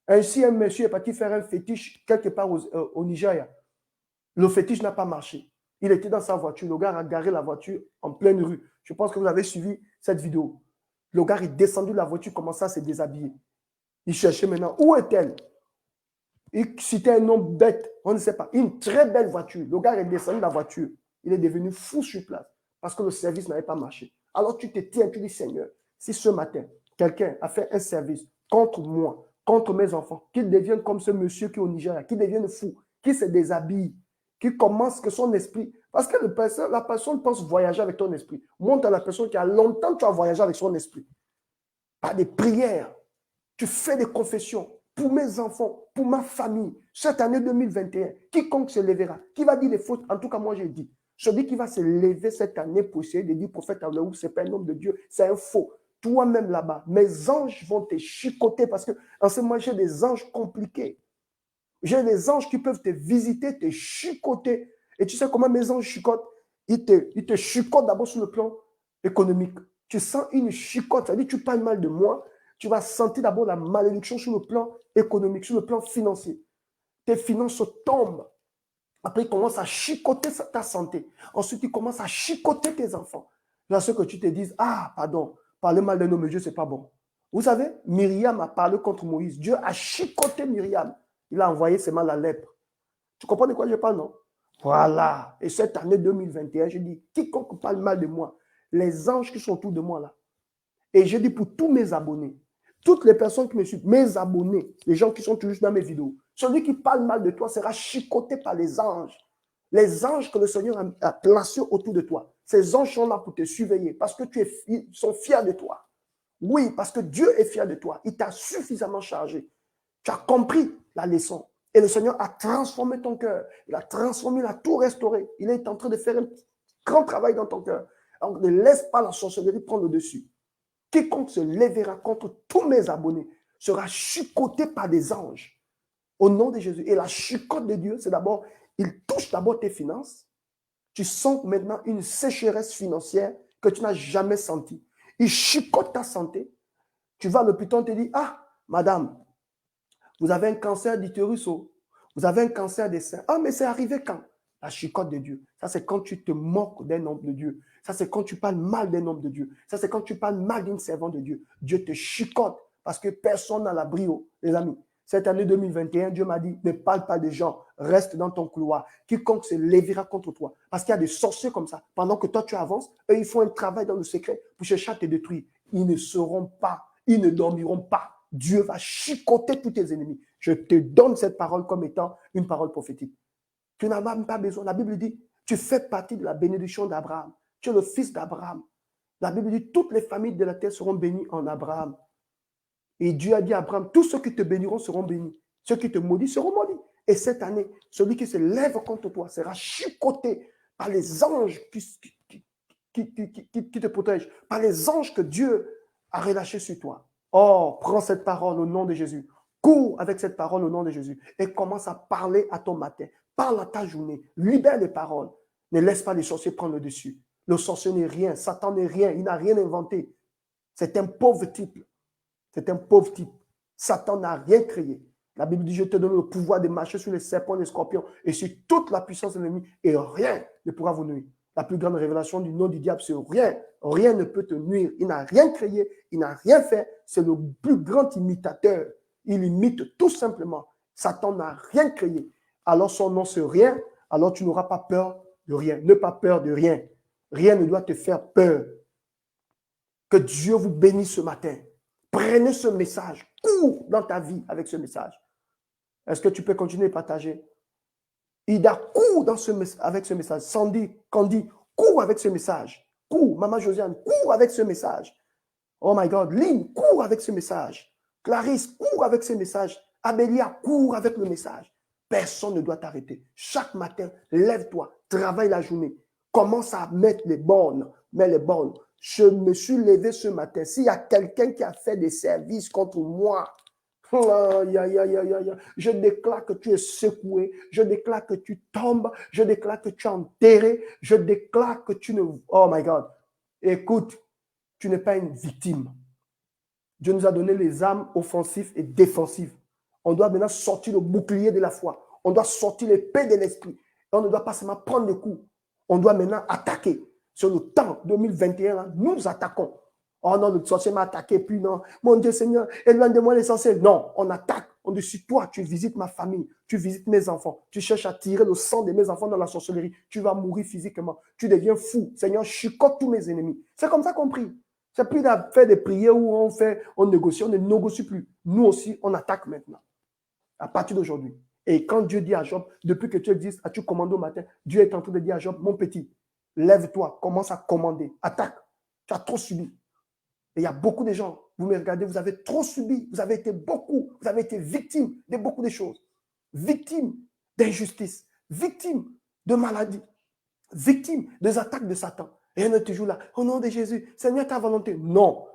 Ainsi, un monsieur est parti faire un fétiche quelque part au Nigeria. Le fétiche n'a pas marché. Il était dans sa voiture. Le gars a garé la voiture en pleine rue. Je pense que vous avez suivi cette vidéo. Le gars est descendu de la voiture, commençait à se déshabiller. Il cherchait maintenant, où est-elle? Il citait un nom bête, on ne sait pas. Une très belle voiture. Le gars est descendu de la voiture. Il est devenu fou sur place parce que le service n'avait pas marché. Alors tu te tiens, tu dis, Seigneur, si ce matin, quelqu'un a fait un service contre moi, contre mes enfants, qu'il devienne comme ce monsieur qui est au Nigeria, qu'il devienne fou, qu'il se déshabille, qu'il commence que son esprit, parce que la personne pense voyager avec ton esprit. Montre à la personne qui a longtemps tu as voyagé avec son esprit. Par des prières, tu fais des confessions. pour mes enfants, pour ma famille, cette année 2021, quiconque se lèvera, qui va dire les fautes, en tout cas moi j'ai dit, celui qui va se lever cette année pour essayer de dire prophète Abraham, c'est pas un homme de Dieu, c'est un faux. Toi-même là-bas, mes anges vont te chicoter parce que en ce moment j'ai des anges compliqués. J'ai des anges qui peuvent te visiter, te chicoter. Et tu sais comment mes anges chicotent? Ils te chicotent d'abord sur le plan économique. Tu sens une chicote, c'est-à-dire tu parles mal de moi, tu vas sentir d'abord la malédiction sur le plan économique, sur le plan financier. Tes finances tombent. Après, ils commencent à chicoter ta santé. Ensuite, ils commencent à chicoter tes enfants. Là, ce que tu te dises, ah, pardon, parler mal d'un homme de Dieu, ce n'est pas bon. Vous savez, Myriam a parlé contre Moïse. Dieu a chicoté Myriam. Il a envoyé ses mains la lèpre. Tu comprends de quoi je parle, non? Voilà. Et cette année 2021, je dis, quiconque parle mal de moi, les anges qui sont autour de moi là, et je dis pour tous mes abonnés, toutes les personnes qui me suivent, mes abonnés, les gens qui sont toujours dans mes vidéos, celui qui parle mal de toi sera chicoté par les anges. Les anges que le Seigneur a placés autour de toi. Ces anges sont là pour te surveiller parce que ils sont fiers de toi. Oui, parce que Dieu est fier de toi. Il t'a suffisamment chargé. Tu as compris la leçon. Et le Seigneur a transformé ton cœur. Il a transformé, il a tout restauré. Il est en train de faire un grand travail dans ton cœur. Alors ne laisse pas la sorcellerie prendre le dessus. Quiconque se lèvera contre tous mes abonnés sera chicoté par des anges. Au nom de Jésus. Et la chicote de Dieu, c'est d'abord, il touche d'abord tes finances. Tu sens maintenant une sécheresse financière que tu n'as jamais sentie. Il chicote ta santé. Tu vas à l'hôpital, on te dit, ah, madame, vous avez un cancer d'utérus, vous avez un cancer des seins. Ah, mais c'est arrivé quand? La chicote de Dieu. Ça, c'est quand tu te moques d'un homme de Dieu. Ça, c'est quand tu parles mal d'un homme de Dieu. Ça, c'est quand tu parles mal d'une servante de Dieu. Dieu te chicote parce que personne n'a l'abri, les amis. Cette année 2021, Dieu m'a dit, ne parle pas des gens, reste dans ton couloir. Quiconque se lèvera contre toi. Parce qu'il y a des sorciers comme ça. Pendant que toi, tu avances, eux, ils font un travail dans le secret pour chercher à te détruire. Ils ne sauront pas, ils ne dormiront pas. Dieu va chicoter tous tes ennemis. Je te donne cette parole comme étant une parole prophétique. Tu n'as même pas besoin. La Bible dit, tu fais partie de la bénédiction d'Abraham. Tu es le fils d'Abraham. La Bible dit, toutes les familles de la terre seront bénies en Abraham. Et Dieu a dit à Abraham, tous ceux qui te béniront seront bénis. Ceux qui te maudissent seront maudits. Et cette année, celui qui se lève contre toi sera chicoté par les anges qui te protègent, par les anges que Dieu a relâchés sur toi. Oh, prends cette parole au nom de Jésus. Cours avec cette parole au nom de Jésus et commence à parler à ton matin. Parle à ta journée. Libère les paroles. Ne laisse pas les sorciers prendre le dessus. Le sorcier n'est rien. Satan n'est rien. Il n'a rien inventé. C'est un pauvre type. C'est un pauvre type. Satan n'a rien créé. La Bible dit, je te donne le pouvoir de marcher sur les serpents et les scorpions et sur toute la puissance de l'ennemi et rien ne pourra vous nuire. La plus grande révélation du nom du diable, c'est rien. Rien ne peut te nuire. Il n'a rien créé, il n'a rien fait. C'est le plus grand imitateur. Il imite tout simplement. Satan n'a rien créé. Alors son nom, c'est rien. Alors tu n'auras pas peur de rien. N'aie pas peur de rien. Rien ne doit te faire peur. Que Dieu vous bénisse ce matin. Prenez ce message. Cours dans ta vie avec ce message. Est-ce que tu peux continuer à partager? Ida, cours avec ce message. Sandy, Candy, cours avec ce message. Cours. Maman Josiane, cours avec ce message. Oh my God. Lynn, cours avec ce message. Clarisse, cours avec ce message. Abélia, cours avec le message. Personne ne doit t'arrêter. Chaque matin, lève-toi, travaille la journée. Commence à mettre les bornes. Mets les bornes. Je me suis levé ce matin. S'il y a quelqu'un qui a fait des services contre moi, je déclare que tu es secoué, je déclare que tu tombes, je déclare que tu es enterré, je déclare que tu ne... Oh my God. Écoute, tu n'es pas une victime. Dieu nous a donné les armes offensives et défensives. On doit maintenant sortir le bouclier de la foi. On doit sortir l'épée de l'esprit. On ne doit pas seulement prendre le coup. On doit maintenant attaquer. Sur le temps 2021, là, nous attaquons. Oh non, le sorcier m'a attaqué, puis non. Mon Dieu Seigneur, éloigne de moi les sorciers. Non, on attaque. On dit, toi, tu visites ma famille, tu visites mes enfants, tu cherches à tirer le sang de mes enfants dans la sorcellerie, tu vas mourir physiquement, tu deviens fou. Seigneur, chicote tous mes ennemis. C'est comme ça qu'on prie. C'est plus de faire des prières où on négocie, on ne négocie plus. Nous aussi, on attaque maintenant, à partir d'aujourd'hui. Et quand Dieu dit à Job, depuis que tu dis, as-tu commandé au matin, Dieu est en train de dire à Job, mon petit, lève-toi, commence à commander, attaque. Tu as trop subi. Et il y a beaucoup de gens, vous me regardez, vous avez trop subi, vous avez été victime de beaucoup de choses. Victime d'injustice, victime de maladie, victime des attaques de Satan. Et on est toujours là, au nom de Jésus, Seigneur, ta volonté. Non,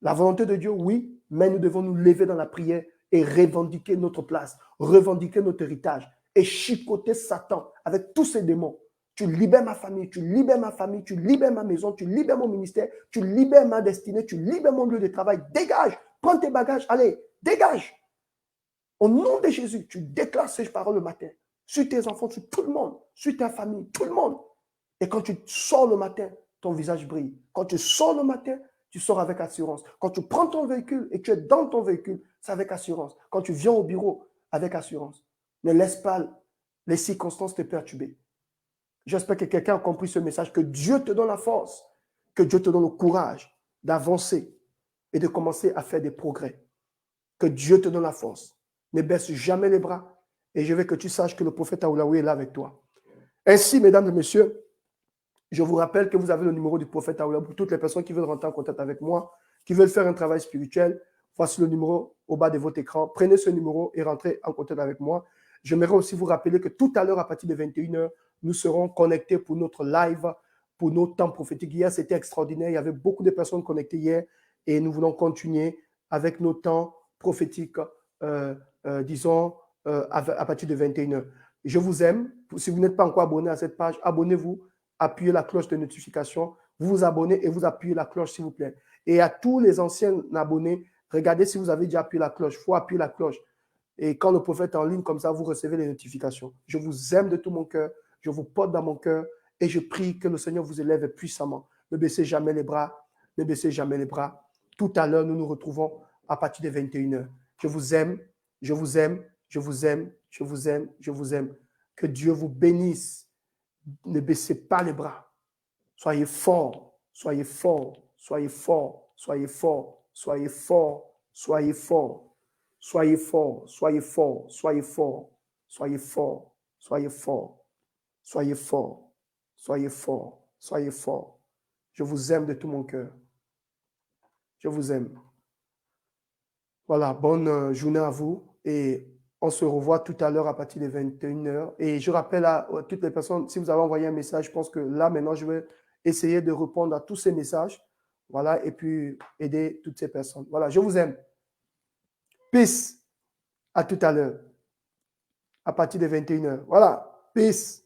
la volonté de Dieu, oui, mais nous devons nous lever dans la prière et revendiquer notre place, revendiquer notre héritage et chicoter Satan avec tous ses démons. Tu libères ma famille, tu libères ma famille, tu libères ma maison, tu libères mon ministère, tu libères ma destinée, tu libères mon lieu de travail. Dégage, prends tes bagages, allez, dégage. Au nom de Jésus, tu déclares ces paroles le matin sur tes enfants, sur tout le monde, sur ta famille, tout le monde. Et quand tu sors le matin, ton visage brille. Quand tu sors le matin, tu sors avec assurance. Quand tu prends ton véhicule et tu es dans ton véhicule, c'est avec assurance. Quand tu viens au bureau, avec assurance. Ne laisse pas les circonstances te perturber. J'espère que quelqu'un a compris ce message, que Dieu te donne la force, que Dieu te donne le courage d'avancer et de commencer à faire des progrès. Que Dieu te donne la force. Ne baisse jamais les bras et je veux que tu saches que le prophète Aoulaoui est là avec toi. Ainsi, mesdames et messieurs, je vous rappelle que vous avez le numéro du prophète Aoulaoui pour toutes les personnes qui veulent rentrer en contact avec moi, qui veulent faire un travail spirituel. Voici le numéro au bas de votre écran. Prenez ce numéro et rentrez en contact avec moi. J'aimerais aussi vous rappeler que tout à l'heure, à partir de 21h, nous serons connectés pour notre live, pour nos temps prophétiques. Hier, c'était extraordinaire. Il y avait beaucoup de personnes connectées hier et nous voulons continuer avec nos temps prophétiques, disons, à partir de 21h. Je vous aime. Si vous n'êtes pas encore abonné à cette page, abonnez-vous, appuyez la cloche de notification, vous vous abonnez et vous appuyez la cloche, s'il vous plaît. Et à tous les anciens abonnés, regardez si vous avez déjà appuyé la cloche. Il faut appuyer la cloche. Et quand le prophète est en ligne comme ça, vous recevez les notifications. Je vous aime de tout mon cœur. Je vous porte dans mon cœur et je prie que le Seigneur vous élève puissamment. Ne baissez jamais les bras. Ne baissez jamais les bras. Tout à l'heure, nous nous retrouvons à partir de 21h. Je vous aime. Je vous aime. Je vous aime. Je vous aime. Je vous aime. Que Dieu vous bénisse. Ne baissez pas les bras. Soyez forts. Soyez forts. Soyez forts. Soyez forts. Soyez forts. Soyez forts. Soyez forts, soyez forts, soyez forts, soyez forts, soyez forts, soyez forts, soyez forts, soyez forts. Je vous aime de tout mon cœur. Je vous aime. Voilà, bonne journée à vous et on se revoit tout à l'heure à partir de 21h. Et je rappelle à toutes les personnes, si vous avez envoyé un message, je pense que là maintenant, je vais essayer de répondre à tous ces messages. Voilà, et puis aider toutes ces personnes. Voilà, je vous aime. Peace. À tout à l'heure. À partir de 21h. Voilà. Peace.